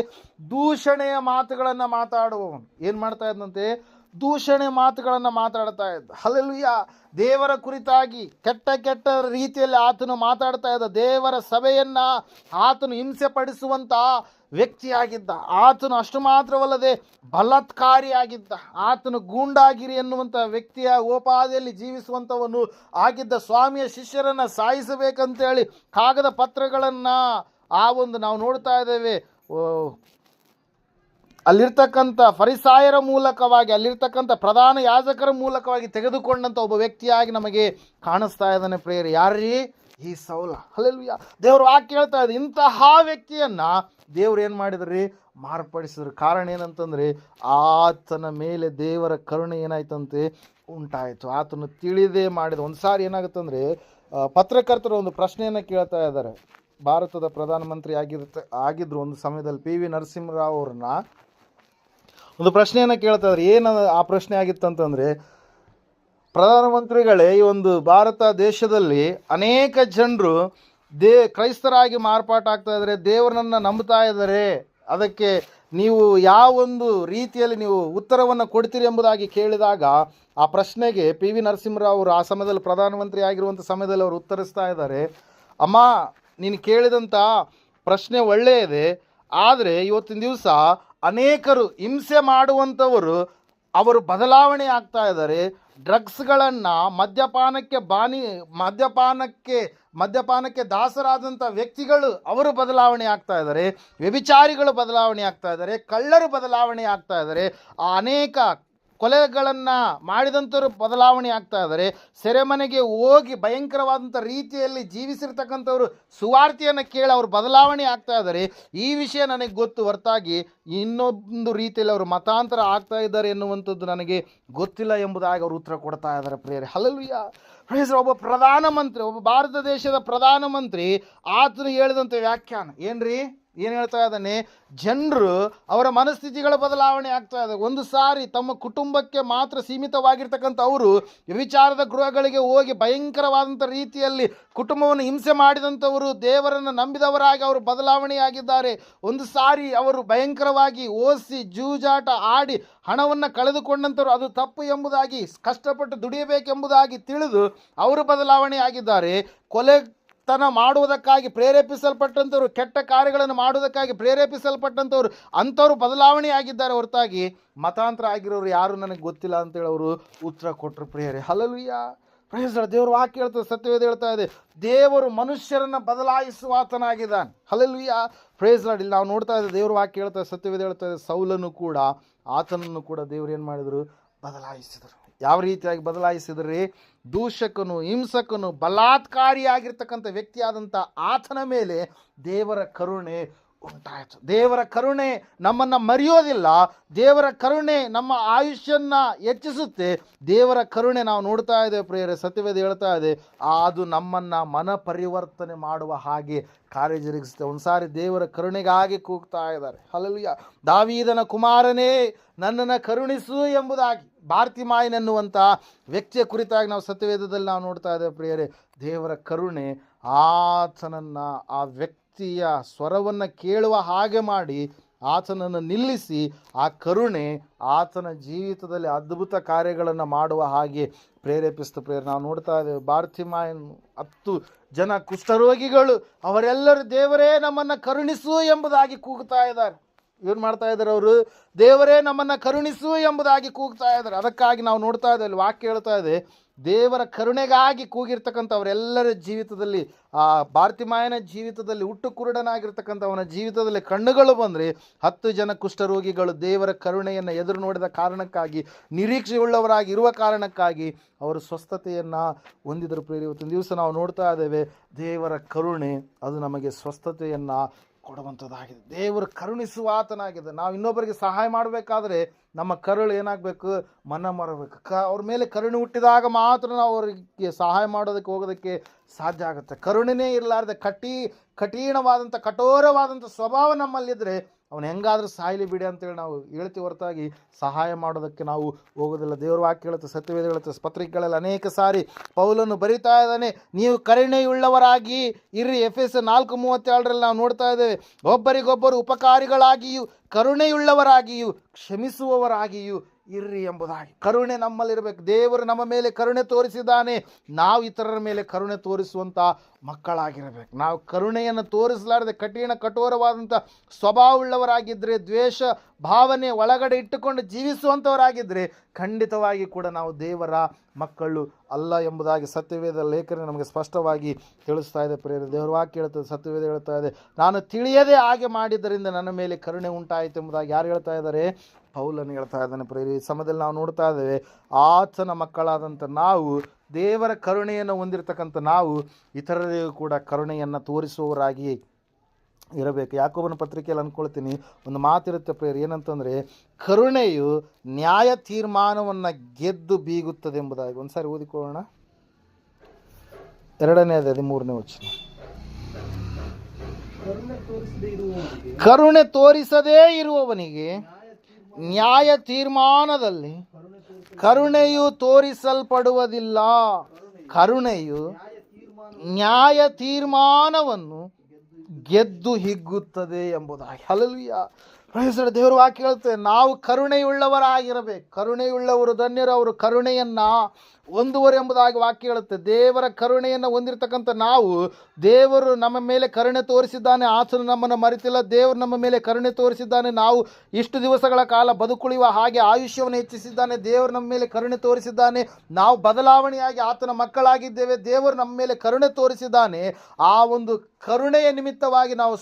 ದೂಷಣೆಯ ಮಾತುಗಳನ್ನು ಮಾತಾಡುವವನು. ಏನು ಮಾಡ್ತಾ ಇದ್ದಂತೆ? ದೂಷಣೆ ಮಾತುಗಳನ್ನು ಮಾತಾಡ್ತಾ ಇದ್ದ. ಹಲ್ಲೆಲೂಯಾ. ದೇವರ ಕುರಿತಾಗಿ ಕೆಟ್ಟ ಕೆಟ್ಟ ರೀತಿಯಲ್ಲಿ ಆತನು ಮಾತಾಡ್ತಾ ಇದ್ದ. ದೇವರ ಸಭೆಯನ್ನ ಆತನು ಹಿಂಸೆ ಪಡಿಸುವಂತ ವ್ಯಕ್ತಿಯಾಗಿದ್ದ. ಆತನು ಅಷ್ಟು ಮಾತ್ರವಲ್ಲದೆ ಬಲಾತ್ಕಾರಿಯಾಗಿದ್ದ. ಆತನು ಗೂಂಡಾಗಿರಿ ಎನ್ನುವಂಥ ವ್ಯಕ್ತಿಯ ಉಪಾದಿಯಲ್ಲಿ ಜೀವಿಸುವಂಥವನು ಆಗಿದ್ದ. ಸ್ವಾಮಿಯ ಶಿಷ್ಯರನ್ನ ಸಾಯಿಸಬೇಕಂತೇಳಿ ಕಾಗದ ಪತ್ರಗಳನ್ನು ನಾವು ನೋಡ್ತಾ ಇದ್ದೇವೆ. ಅಲ್ಲಿರ್ತಕ್ಕಂಥ ಫರಿಸಾಯರ ಮೂಲಕವಾಗಿ, ಅಲ್ಲಿರ್ತಕ್ಕಂಥ ಪ್ರಧಾನ ಯಾಜಕರ ಮೂಲಕವಾಗಿ ತೆಗೆದುಕೊಂಡಂಥ ಒಬ್ಬ ವ್ಯಕ್ತಿಯಾಗಿ ನಮಗೆ ಕಾಣಿಸ್ತಾ ಇದ್ದಾನೆ ಪ್ರೇಯರ್. ಯಾರೀ? ಈ ಸೌಲ. ಹಲ್ಲೆಲೂಯಾ. ದೇವರು ವಾಕ್ಯ ಹೇಳ್ತಾ ಇದೆ, ಇಂತಹ ವ್ಯಕ್ತಿಯನ್ನ ದೇವ್ರು ಏನು ಮಾಡಿದ್ರಿ? ಮಾರ್ಪಡಿಸಿದ್ರು. ಕಾರಣ ಏನಂತಂದ್ರೆ, ಆತನ ಮೇಲೆ ದೇವರ ಕರುಣೆ ಏನಾಯ್ತಂತೆ? ಉಂಟಾಯಿತು. ಆತನು ತಿಳಿದೇ ಮಾಡಿದ. ಒಂದು ಸಾರಿ ಏನಾಗುತ್ತಂದ್ರೆ, ಪತ್ರಕರ್ತರು ಒಂದು ಪ್ರಶ್ನೆಯನ್ನು ಕೇಳ್ತಾ ಇದ್ದಾರೆ. ಭಾರತದ ಪ್ರಧಾನಮಂತ್ರಿ ಆಗಿದ್ರು ಒಂದು ಸಮಯದಲ್ಲಿ PV ನರಸಿಂಹರಾವ್ ಅವ್ರನ್ನ ಒಂದು ಪ್ರಶ್ನೆಯನ್ನು ಕೇಳ್ತಾ ಇದ್ದಾರೆ. ಏನು ಆ ಪ್ರಶ್ನೆ ಆಗಿತ್ತಂತಂದರೆ, ಪ್ರಧಾನಮಂತ್ರಿಗಳೇ, ಈ ಒಂದು ಭಾರತ ದೇಶದಲ್ಲಿ ಅನೇಕ ಜನರು ಕ್ರೈಸ್ತರಾಗಿ ಮಾರ್ಪಾಟಾಗ್ತಾ ಇದ್ದಾರೆ, ದೇವರನ್ನ ನಂಬ್ತಾ ಇದ್ದಾರೆ, ಅದಕ್ಕೆ ನೀವು ಯಾವೊಂದು ರೀತಿಯಲ್ಲಿ ನೀವು ಉತ್ತರವನ್ನು ಕೊಡ್ತೀರಿ ಎಂಬುದಾಗಿ ಕೇಳಿದಾಗ ಆ ಪ್ರಶ್ನೆಗೆ PV ನರಸಿಂಹರಾವ್ ಅವರು ಆ ಸಮಯದಲ್ಲಿ ಪ್ರಧಾನಮಂತ್ರಿ ಆಗಿರುವಂಥ ಸಮಯದಲ್ಲಿ ಅವರು ಉತ್ತರಿಸ್ತಾ ಇದ್ದಾರೆ, ಅಮ್ಮ ನೀನು ಕೇಳಿದಂಥ ಪ್ರಶ್ನೆ ಒಳ್ಳೆಯದೇ, ಆದರೆ ಇವತ್ತಿನ ದಿವಸ ಅನೇಕರು ಹಿಂಸೆ ಮಾಡುವಂಥವರು ಅವರು ಬದಲಾವಣೆ ಆಗ್ತಾ ಇದ್ದಾರೆ. ಡ್ರಗ್ಸ್ಗಳನ್ನು ಮದ್ಯಪಾನಕ್ಕೆ ದಾಸರಾದಂಥ ವ್ಯಕ್ತಿಗಳು ಅವರು ಬದಲಾವಣೆ ಆಗ್ತಾ ಇದ್ದಾರೆ. ವ್ಯಭಿಚಾರಿಗಳು ಬದಲಾವಣೆ ಆಗ್ತಾ ಇದ್ದಾರೆ. ಕಳ್ಳರು ಬದಲಾವಣೆ ಆಗ್ತಾ ಇದ್ದಾರೆ. ಅನೇಕ ಕೊಲೆಗಳನ್ನು ಮಾಡಿದಂಥವ್ರು ಬದಲಾವಣೆ ಆಗ್ತಾ ಇದ್ದಾರೆ. ಸೆರೆಮನೆಗೆ ಹೋಗಿ ಭಯಂಕರವಾದಂಥ ರೀತಿಯಲ್ಲಿ ಜೀವಿಸಿರ್ತಕ್ಕಂಥವ್ರು ಸುವಾರ್ತೆಯನ್ನು ಕೇಳಿ ಅವರು ಬದಲಾವಣೆ ಆಗ್ತಾ ಇದ್ದಾರೆ. ಈ ವಿಷಯ ನನಗೆ ಗೊತ್ತು, ಹೊರತಾಗಿ ಇನ್ನೊಂದು ರೀತಿಯಲ್ಲಿ ಅವರು ಮತಾಂತರ ಆಗ್ತಾ ಇದ್ದಾರೆ ಎನ್ನುವಂಥದ್ದು ನನಗೆ ಗೊತ್ತಿಲ್ಲ ಎಂಬುದಾಗಿ ಅವರು ಉತ್ತರ ಕೊಡ್ತಾ ಇದ್ದಾರೆ ಪ್ರಿಯರೇ. ಹಲ್ಲೆಲೂಯಾ. ಒಬ್ಬ ಪ್ರಧಾನಮಂತ್ರಿ, ಒಬ್ಬ ಭಾರತ ದೇಶದ ಪ್ರಧಾನಮಂತ್ರಿ ಆತನು ಹೇಳಿದಂಥ ವ್ಯಾಖ್ಯಾನ ಏನ್ರಿ? ಏನು ಹೇಳ್ತಾ ಇದ್ದಾನೆ? ಜನರು ಅವರ ಮನಸ್ಥಿತಿಗಳ ಬದಲಾವಣೆ ಆಗ್ತಾ ಇದೆ. ಒಂದು ಸಾರಿ ತಮ್ಮ ಕುಟುಂಬಕ್ಕೆ ಮಾತ್ರ ಸೀಮಿತವಾಗಿರ್ತಕ್ಕಂಥ ಅವರು ವ್ಯಭಿಚಾರದ ಗೃಹಗಳಿಗೆ ಹೋಗಿ ಭಯಂಕರವಾದಂಥ ರೀತಿಯಲ್ಲಿ ಕುಟುಂಬವನ್ನು ಹಿಂಸೆ ಮಾಡಿದಂಥವರು ದೇವರನ್ನು ನಂಬಿದವರಾಗಿ ಅವರು ಬದಲಾವಣೆಯಾಗಿದ್ದಾರೆ. ಒಂದು ಸಾರಿ ಅವರು ಭಯಂಕರವಾಗಿ ಓಸಿ ಜೂಜಾಟ ಆಡಿ ಹಣವನ್ನು ಕಳೆದುಕೊಂಡಂಥವ್ರು ಅದು ತಪ್ಪು ಎಂಬುದಾಗಿ, ಕಷ್ಟಪಟ್ಟು ದುಡಿಯಬೇಕೆಂಬುದಾಗಿ ತಿಳಿದು ಅವರು ಬದಲಾವಣೆಯಾಗಿದ್ದಾರೆ. ತನ ಮಾಡುವುದಕ್ಕಾಗಿ ಪ್ರೇರೇಪಿಸಲ್ಪಟ್ಟಂಥವ್ರು, ಕೆಟ್ಟ ಕಾರ್ಯಗಳನ್ನು ಮಾಡುವುದಕ್ಕಾಗಿ ಪ್ರೇರೇಪಿಸಲ್ಪಟ್ಟಂಥವ್ರು ಅಂಥವ್ರು ಬದಲಾವಣೆ ಆಗಿದ್ದಾರೆ, ಹೊರತಾಗಿ ಮತಾಂತರ ಆಗಿರೋರು ಯಾರು ನನಗೆ ಗೊತ್ತಿಲ್ಲ ಅಂತೇಳಿ ಅವರು ಉತ್ತರ ಕೊಟ್ಟರು ಪ್ರಿಯರೇ. ಹಲ್ಲೆಲೂಯಾ. Praise Lord. ದೇವರು ವಾಕ್ಯ ಹೇಳ್ತದೆ, ಸತ್ಯವೇದ ಹೇಳ್ತಾ ಇದೆ, ದೇವರು ಮನುಷ್ಯರನ್ನು ಬದಲಾಯಿಸುವ ಆತನಾಗಿದ್ದಾನೆ. ಹಲ್ಲೆಲೂಯಾ. Praise Lord. ಇಲ್ಲಿ ನಾವು ನೋಡ್ತಾ ಇದ್ದೇವೆ, ದೇವರು ವಾಕ್ಯ ಹೇಳ್ತಾರೆ, ಸತ್ಯವೇದ ಹೇಳ್ತಾ ಇದೆ, ಸೌಲನು ಕೂಡ ಆತನನ್ನು ಕೂಡ ದೇವರು ಏನು ಮಾಡಿದರು? ಬದಲಾಯಿಸಿದರು. ಯಾವ ರೀತಿಯಾಗಿ ಬದಲಾಯಿಸಿದ್ರಿ? ದೂಷಕನು, ಹಿಂಸಕನು, ಬಲಾತ್ಕಾರಿಯಾಗಿರ್ತಕ್ಕಂಥ ವ್ಯಕ್ತಿಯಾದಂಥ ಆತನ ಮೇಲೆ ದೇವರ ಕರುಣೆ ಉಂಟಾಯಿತು. ದೇವರ ಕರುಣೆ ನಮ್ಮನ್ನು ಮರೆಯೋದಿಲ್ಲ. ದೇವರ ಕರುಣೆ ನಮ್ಮ ಆಯುಷ್ಯನ್ನ ಹೆಚ್ಚಿಸುತ್ತೆ. ದೇವರ ಕರುಣೆ ನಾವು ನೋಡ್ತಾ ಇದ್ದೇವೆ ಪ್ರಿಯರೇ, ಸತ್ಯವೇದ ಹೇಳ್ತಾ ಇದೆ, ಅದು ನಮ್ಮನ್ನು ಮನ ಪರಿವರ್ತನೆ ಮಾಡುವ ಹಾಗೆ ಕಾರ್ಯಜರುಗಿಸುತ್ತೆ. ಒಂದ್ಸಾರಿ ದೇವರ ಕರುಣೆಗಾಗಿ ಕೂಗ್ತಾ ಇದ್ದಾರೆ. ಹಲ್ಲೆಲೂಯಾ. ದಾವೀದನ ಕುಮಾರನೇ ನನ್ನನ್ನು ಕರುಣಿಸು ಎಂಬುದಾಗಿ ಬಾರ್ತಿಮಾಯನೆನ್ನುವಂಥ ವ್ಯಕ್ತಿಯ ಕುರಿತಾಗಿ ನಾವು ಸತ್ಯವೇದದಲ್ಲಿ ನಾವು ನೋಡ್ತಾ ಇದ್ದೇವೆ ಪ್ರಿಯರೇ. ದೇವರ ಕರುಣೆ ಆತನನ್ನು, ಆ ವ್ಯಕ್ತಿಯ ಸ್ವರವನ್ನು ಕೇಳುವ ಹಾಗೆ ಮಾಡಿ ಆತನನ್ನು ನಿಲ್ಲಿಸಿ, ಆ ಕರುಣೆ ಆತನ ಜೀವಿತದಲ್ಲಿ ಅದ್ಭುತ ಕಾರ್ಯಗಳನ್ನು ಮಾಡುವ ಹಾಗೆ ಪ್ರೇರೇಪಿಸ್ತು ಪ್ರೇರಣೆ. ನಾವು ನೋಡ್ತಾ ಇದ್ದೇವೆ, ಬಾರ್ತಿಮಾಯನು 10 ಜನ ಕುಷ್ಠರೋಗಿಗಳು ಅವರೆಲ್ಲರೂ ದೇವರೇ ನಮ್ಮನ್ನು ಕರುಣಿಸು ಎಂಬುದಾಗಿ ಕೂಗ್ತಾ ಇದ್ದಾರೆ. ಏನು ಮಾಡ್ತಾ ಇದ್ದಾರೆ ಅವರು? ದೇವರೇ ನಮ್ಮನ್ನು ಕರುಣಿಸು ಎಂಬುದಾಗಿ ಕೂಗ್ತಾ ಇದ್ದಾರೆ. ಅದಕ್ಕಾಗಿ ನಾವು ನೋಡ್ತಾ ಇದ್ದೇವೆ, ವಾಕ್ಯ ಹೇಳ್ತಾ ಇದೆ, ದೇವರ ಕರುಣೆಗಾಗಿ ಕೂಗಿರ್ತಕ್ಕಂಥವರೆಲ್ಲರ ಜೀವಿತದಲ್ಲಿ, ಆ ಬಾರ್ತಿಮಾಯನ ಜೀವಿತದಲ್ಲಿ, ಹುಟ್ಟು ಕುರುಡನಾಗಿರ್ತಕ್ಕಂಥವನ ಜೀವಿತದಲ್ಲಿ ಕಣ್ಣುಗಳು ಬಂದರೆ 10 ಜನ ಕುಷ್ಠರೋಗಿಗಳು ದೇವರ ಕರುಣೆಯನ್ನು ಎದುರು ನೋಡಿದ ಕಾರಣಕ್ಕಾಗಿ, ನಿರೀಕ್ಷೆಯುಳ್ಳವರಾಗಿ ಇರುವ ಕಾರಣಕ್ಕಾಗಿ ಅವರು ಸ್ವಸ್ಥತೆಯನ್ನು ಹೊಂದಿದರು. ಪ್ರಿಯರೇ, ಇವತ್ತಿನ ದಿವಸ ನಾವು ನೋಡ್ತಾ ಇದ್ದೇವೆ, ದೇವರ ಕರುಣೆ ಅದು ನಮಗೆ ಸ್ವಸ್ಥತೆಯನ್ನು ಕೊಡುವಂಥದ್ದಾಗಿದೆ. ದೇವರು ಕರುಣಿಸುವ ಆತನಾಗಿದೆ. ನಾವು ಇನ್ನೊಬ್ಬರಿಗೆ ಸಹಾಯ ಮಾಡಬೇಕಾದ್ರೆ ನಮ್ಮ ಕರುಳು ಏನಾಗಬೇಕು, ಮನ ಮರಬೇಕು. ಅವ್ರ ಮೇಲೆ ಕರುಣೆ ಹುಟ್ಟಿದಾಗ ಮಾತ್ರ ನಾವು ಅವರಿಗೆ ಸಹಾಯ ಮಾಡೋದಕ್ಕೆ ಹೋಗೋದಕ್ಕೆ ಸಾಧ್ಯ ಆಗುತ್ತೆ. ಕರುಣೆನೇ ಇರಲಾರ್ದೆ ಕಠಿಣವಾದಂಥ ಕಠೋರವಾದಂಥ ಸ್ವಭಾವ ನಮ್ಮಲ್ಲಿದ್ದರೆ ಅವನು ಹೆಂಗಾದ್ರೂ ಸಾಯಲಿ ಬಿಡಿ ಅಂತೇಳಿ ನಾವು ಹೇಳ್ತೀವಿ ಹೊರತಾಗಿ ಸಹಾಯ ಮಾಡೋದಕ್ಕೆ ನಾವು ಹೋಗೋದಿಲ್ಲ. ದೇವ್ರ ವಾಕ್ಯ ಹೇಳುತ್ತೆ, ಸತ್ಯವೇದ ಹೇಳುತ್ತೆ, ಪತ್ರಿಕೆಗಳಲ್ಲಿ ಅನೇಕ ಸಾರಿ ಪೌಲನು ಬರಿತಾ ಇದ್ದಾನೆ, ನೀವು ಕರುಣೆಯುಳ್ಳವರಾಗಿ ಇರ್ರಿ. ಎಫೆಸ 4:37 ನಾವು ನೋಡ್ತಾ ಇದ್ದೇವೆ, ಒಬ್ಬರಿಗೊಬ್ಬರು ಉಪಕಾರಿಗಳಾಗಿಯೂ ಕರುಣೆಯುಳ್ಳವರಾಗಿಯೂ ಕ್ಷಮಿಸುವವರಾಗಿಯೂ ಇರ್ರಿ ಎಂಬುದಾಗಿ. ಕರುಣೆ ನಮ್ಮಲ್ಲಿರಬೇಕು. ದೇವರು ನಮ್ಮ ಮೇಲೆ ಕರುಣೆ ತೋರಿಸಿದ್ದಾನೆ, ನಾವು ಇತರರ ಮೇಲೆ ಕರುಣೆ ತೋರಿಸುವಂಥ ಮಕ್ಕಳಾಗಿರಬೇಕು. ನಾವು ಕರುಣೆಯನ್ನು ತೋರಿಸಲಾರದೆ ಕಠೋರವಾದಂಥ ಸ್ವಭಾವವುಳ್ಳವರಾಗಿದ್ದರೆ, ದ್ವೇಷ ಭಾವನೆ ಒಳಗಡೆ ಇಟ್ಟುಕೊಂಡು ಜೀವಿಸುವಂಥವರಾಗಿದ್ದರೆ ಖಂಡಿತವಾಗಿ ಕೂಡ ನಾವು ದೇವರ ಮಕ್ಕಳು ಅಲ್ಲ ಎಂಬುದಾಗಿ ಸತ್ಯವೇದ ಲೇಖನ ನಮಗೆ ಸ್ಪಷ್ಟವಾಗಿ ತಿಳಿಸ್ತಾ ಇದೆ. ಪ್ರಿಯರೇ, ದೇವರ ವಾಕ್ಯ ಹೇಳ್ತದೆ, ಸತ್ಯವೇದ ಹೇಳ್ತಾ ಇದೆ, ನಾನು ತಿಳಿಯದೆ ಹಾಗೆ ಮಾಡಿದ್ದರಿಂದ ನನ್ನ ಮೇಲೆ ಕರುಣೆ ಉಂಟಾಯಿತು ಎಂಬುದಾಗಿ ಯಾರು ಹೇಳ್ತಾ ಇದ್ದಾರೆ? ಪೌಲನು ಹೇಳ್ತಾ ಇದ್ದಾನೆ. ಪ್ರಿಯರೇ, ಈ ಸಮಯದಲ್ಲಿ ನಾವು ನೋಡ್ತಾ ಇದ್ದೇವೆ, ಆತನ ಮಕ್ಕಳಾದಂಥ ನಾವು, ದೇವರ ಕರುಣೆಯನ್ನು ಹೊಂದಿರತಕ್ಕಂಥ ನಾವು ಇತರರಿಗೂ ಕೂಡ ಕರುಣೆಯನ್ನು ತೋರಿಸುವವರಾಗಿ ಇರಬೇಕು. ಯಾಕೋಬನ ಪತ್ರಿಕೆಯಲ್ಲಿ ಅಂದ್ಕೊಳ್ತೀನಿ, ಒಂದು ಮಾತಿರುತ್ತೆ ಪ್ರಿಯರೇ, ಏನಂತಂದರೆ ಕರುಣೆಯು ನ್ಯಾಯ ತೀರ್ಮಾನವನ್ನು ಗೆದ್ದು ಬೀಗುತ್ತದೆ ಎಂಬುದಾಗಿ. ಒಂದು ಸಾರಿ ಓದಿಕೊಳ್ಳೋಣ, 2:13 ವಚನ. ಕರುಣೆ ತೋರಿಸದೇ ಇರುವವನಿಗೆ ನ್ಯಾಯ ತೀರ್ಮಾನದಲ್ಲಿ ಕರುಣೆಯು ತೋರಿಸಲ್ಪಡುವುದಿಲ್ಲ. ಕರುಣೆಯು ನ್ಯಾಯ ತೀರ್ಮಾನವನ್ನು ಗೆದ್ದು ಹಿಗ್ಗುತ್ತದೆ ಎಂಬುದಾಗಿ. ಹಲ್ಲೆಲೂಯಾ. ದೇವರ ವಾಕ್ಯ ಹೇಳುತ್ತೆ, ನಾವು ಕರುಣೆಯುಳ್ಳವರಾಗಿರಬೇಕು. ಕರುಣೆಯುಳ್ಳವರು ಧನ್ಯರು, ಅವರು ಕರುಣೆಯನ್ನು ಹೊಂದುವರು ಎಂಬುದಾಗಿ ವಾಕ್ಯ ಹೇಳುತ್ತೆ. ದೇವರ ಕರುಣೆಯನ್ನು ಹೊಂದಿರತಕ್ಕಂಥ ನಾವು, ದೇವರು ನಮ್ಮ ಮೇಲೆ ಕರುಣೆ ತೋರಿಸಿದ್ದಾನೆ, ಆತನು ನಮ್ಮನ್ನು ಮರೆತಿಲ್ಲ. ದೇವರು ನಮ್ಮ ಮೇಲೆ ಕರುಣೆ ತೋರಿಸಿದ್ದಾನೆ, ನಾವು ಇಷ್ಟು ದಿವಸಗಳ ಕಾಲ ಬದುಕುಳಿಯುವ ಹಾಗೆ ಆಯುಷ್ಯವನ್ನು ಹೆಚ್ಚಿಸಿದ್ದಾನೆ. ದೇವರು ನಮ್ಮ ಮೇಲೆ ಕರುಣೆ ತೋರಿಸಿದ್ದಾನೆ, ನಾವು ಬದಲಾವಣೆಯಾಗಿ ಆತನ ಮಕ್ಕಳಾಗಿದ್ದೇವೆ. ದೇವರು ನಮ್ಮ ಮೇಲೆ ಕರುಣೆ ತೋರಿಸಿದ್ದಾನೆ. ಆ ಒಂದು ಕರುಣೆಯ ನಿಮಿತ್ತವಾಗಿ ನಾವು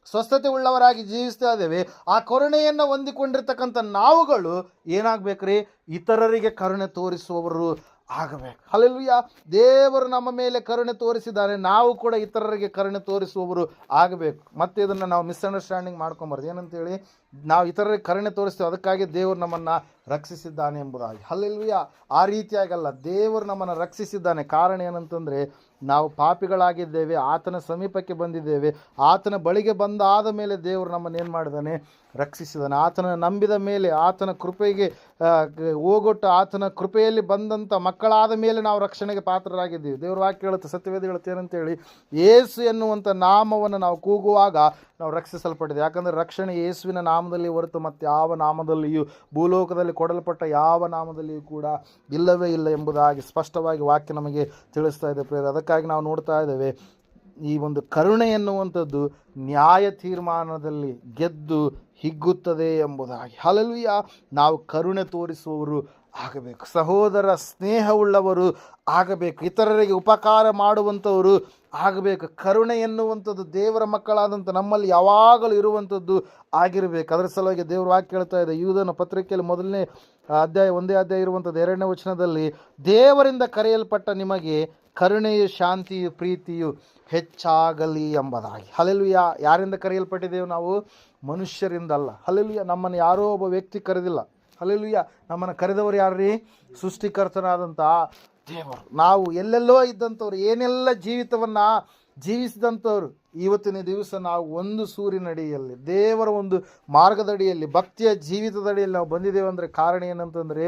ಸ್ವಸ್ಥತೆ ಉಳ್ಳವರಾಗಿ ಜೀವಿಸ್ತಾ ಇದ್ದೇವೆ. ಆ ಕರುಣೆಯನ್ನು ಹೊಂದಿಕೊಂಡಿರ್ತಕ್ಕಂಥ ನಾವುಗಳು ಏನಾಗಬೇಕ್ರಿ? ಇತರರಿಗೆ ಕರುಣೆ ತೋರಿಸುವವರು ಆಗಬೇಕು. ಹಲ್ಲೆಲೂಯಾ. ದೇವರು ನಮ್ಮ ಮೇಲೆ ಕರುಣೆ ತೋರಿಸಿದ್ದಾರೆ, ನಾವು ಕೂಡ ಇತರರಿಗೆ ಕರುಣೆ ತೋರಿಸುವವರು ಆಗಬೇಕು. ಮತ್ತೆ ಇದನ್ನು ನಾವು ಮಿಸ್ಅಂಡರ್ಸ್ಟ್ಯಾಂಡಿಂಗ್ ಮಾಡ್ಕೊಂಬಾರ್ದು. ಏನಂತೇಳಿ, ನಾವು ಇತರರಿಗೆ ಕರುಣೆ ತೋರಿಸ್ತೇವೆ, ಅದಕ್ಕಾಗಿ ದೇವರು ನಮ್ಮನ್ನು ರಕ್ಷಿಸಿದ್ದಾನೆ ಎಂಬುದಾಗಿ. ಹಲ್ಲೆಲೂಯಾ. ಆ ರೀತಿಯಾಗಲ್ಲ, ದೇವರು ನಮ್ಮನ್ನು ರಕ್ಷಿಸಿದ್ದಾನೆ. ಕಾರಣ ಏನಂತಂದರೆ, ನಾವು ಪಾಪಿಗಳಾಗಿದ್ದೇವೆ, ಆತನ ಸಮೀಪಕ್ಕೆ ಬಂದಿದ್ದೇವೆ. ಆತನ ಬಳಿಗೆ ಬಂದಾದ ಮೇಲೆ ದೇವರು ನಮ್ಮನ್ನು ಏನು ಮಾಡಿದ್ದಾನೆ? ರಕ್ಷಿಸಿದ್ದಾನೆ. ಆತನ ನಂಬಿದ ಮೇಲೆ, ಆತನ ಕೃಪೆಗೆ ಹೋಗೊಟ್ಟು ಆತನ ಕೃಪೆಯಲ್ಲಿ ಬಂದಂಥ ಮಕ್ಕಳಾದ ಮೇಲೆ ನಾವು ರಕ್ಷಣೆಗೆ ಪಾತ್ರರಾಗಿದ್ದೀವಿ. ದೇವ್ರ ವಾಕ್ಯ ಹೇಳುತ್ತೆ, ಸತ್ಯವೇದ ಹೇಳುತ್ತೆ ಏನಂತೇಳಿ, ಯೇಸು ಎನ್ನುವಂಥ ನಾಮವನ್ನು ನಾವು ಕೂಗುವಾಗ ನಾವು ರಕ್ಷಿಸಲ್ಪಟ್ಟಿದೆ. ಯಾಕಂದರೆ ರಕ್ಷಣೆ ಯೇಸುವಿನ ನಾಮದಲ್ಲಿ ಹೊರತು ಮತ್ತು ಯಾವ ನಾಮದಲ್ಲಿಯೂ, ಭೂಲೋಕದಲ್ಲಿ ಕೊಡಲ್ಪಟ್ಟ ಯಾವ ನಾಮದಲ್ಲಿಯೂ ಕೂಡ ಇಲ್ಲವೇ ಇಲ್ಲ ಎಂಬುದಾಗಿ ಸ್ಪಷ್ಟವಾಗಿ ವಾಕ್ಯ ನಮಗೆ ತಿಳಿಸ್ತಾ ಇದೆ ಪ್ರಿಯರೇ. ಅದಕ್ಕಾಗಿ ನಾವು ನೋಡ್ತಾ ಇದ್ದೇವೆ, ಈ ಒಂದು ಕರುಣೆ ಎನ್ನುವಂಥದ್ದು ನ್ಯಾಯ ತೀರ್ಮಾನದಲ್ಲಿ ಗೆದ್ದು ಹಿಗ್ಗುತ್ತದೆ ಎಂಬುದಾಗಿ. ಹಲ್ಲೆಲೂಯಾ. ನಾವು ಕರುಣೆ ತೋರಿಸುವವರು ಆಗಬೇಕು, ಸಹೋದರ ಸ್ನೇಹವುಳ್ಳವರು ಆಗಬೇಕು, ಇತರರಿಗೆ ಉಪಕಾರ ಮಾಡುವಂಥವರು ಆಗಬೇಕು. ಕರುಣೆ ಎನ್ನುವಂಥದ್ದು ದೇವರ ಮಕ್ಕಳಾದಂಥ ನಮ್ಮಲ್ಲಿ ಯಾವಾಗಲೂ ಇರುವಂಥದ್ದು ಆಗಿರಬೇಕು. ಅದರ ಸಲುವಾಗಿ ದೇವರ ವಾಕ್ಯ ಹೇಳ್ತಾ ಇದೆ, ಯೂದನ ಪತ್ರಿಕೆಯಲ್ಲಿ 1ನೇ ಅಧ್ಯಾಯ ಇರುವಂಥದ್ದು 2ನೇ ವಚನದಲ್ಲಿ, ದೇವರಿಂದ ಕರೆಯಲ್ಪಟ್ಟ ನಿಮಗೆ ಕರುಣೆಯು, ಶಾಂತಿಯು, ಪ್ರೀತಿಯು ಹೆಚ್ಚಾಗಲಿ ಎಂಬುದಾಗಿ. ಹಲ್ಲೆಲೂಯಾ. ಯಾರಿಂದ ಕರೆಯಲ್ಪಟ್ಟಿದ್ದೇವೆ ನಾವು? ಮನುಷ್ಯರಿಂದಲ್ಲ. ಹಲ್ಲೆಲೂಯಾ. ನಮ್ಮನ್ನು ಯಾರೋ ಒಬ್ಬ ವ್ಯಕ್ತಿ ಕರೆದಿಲ್ಲ. ಹಲ್ಲೆಲೂಯಾ. ನಮ್ಮನ್ನು ಕರೆದವರು ಯಾರ್ರೀ? ಸೃಷ್ಟಿಕರ್ತನಾದಂಥ ದೇವರು. ನಾವು ಎಲ್ಲೆಲ್ಲೋ ಇದ್ದಂಥವ್ರು, ಏನೆಲ್ಲ ಜೀವಿತವನ್ನು ಜೀವಿಸಿದಂಥವ್ರು, ಇವತ್ತಿನ ದಿವಸ ನಾವು ಒಂದು ಸೂರಿನಡಿಯಲ್ಲಿ, ದೇವರ ಒಂದು ಮಾರ್ಗದಡಿಯಲ್ಲಿ, ಭಕ್ತಿಯ ಜೀವಿತದಡಿಯಲ್ಲಿ ನಾವು ಬಂದಿದ್ದೇವೆ ಅಂದರೆ ಕಾರಣ ಏನಂತಂದರೆ,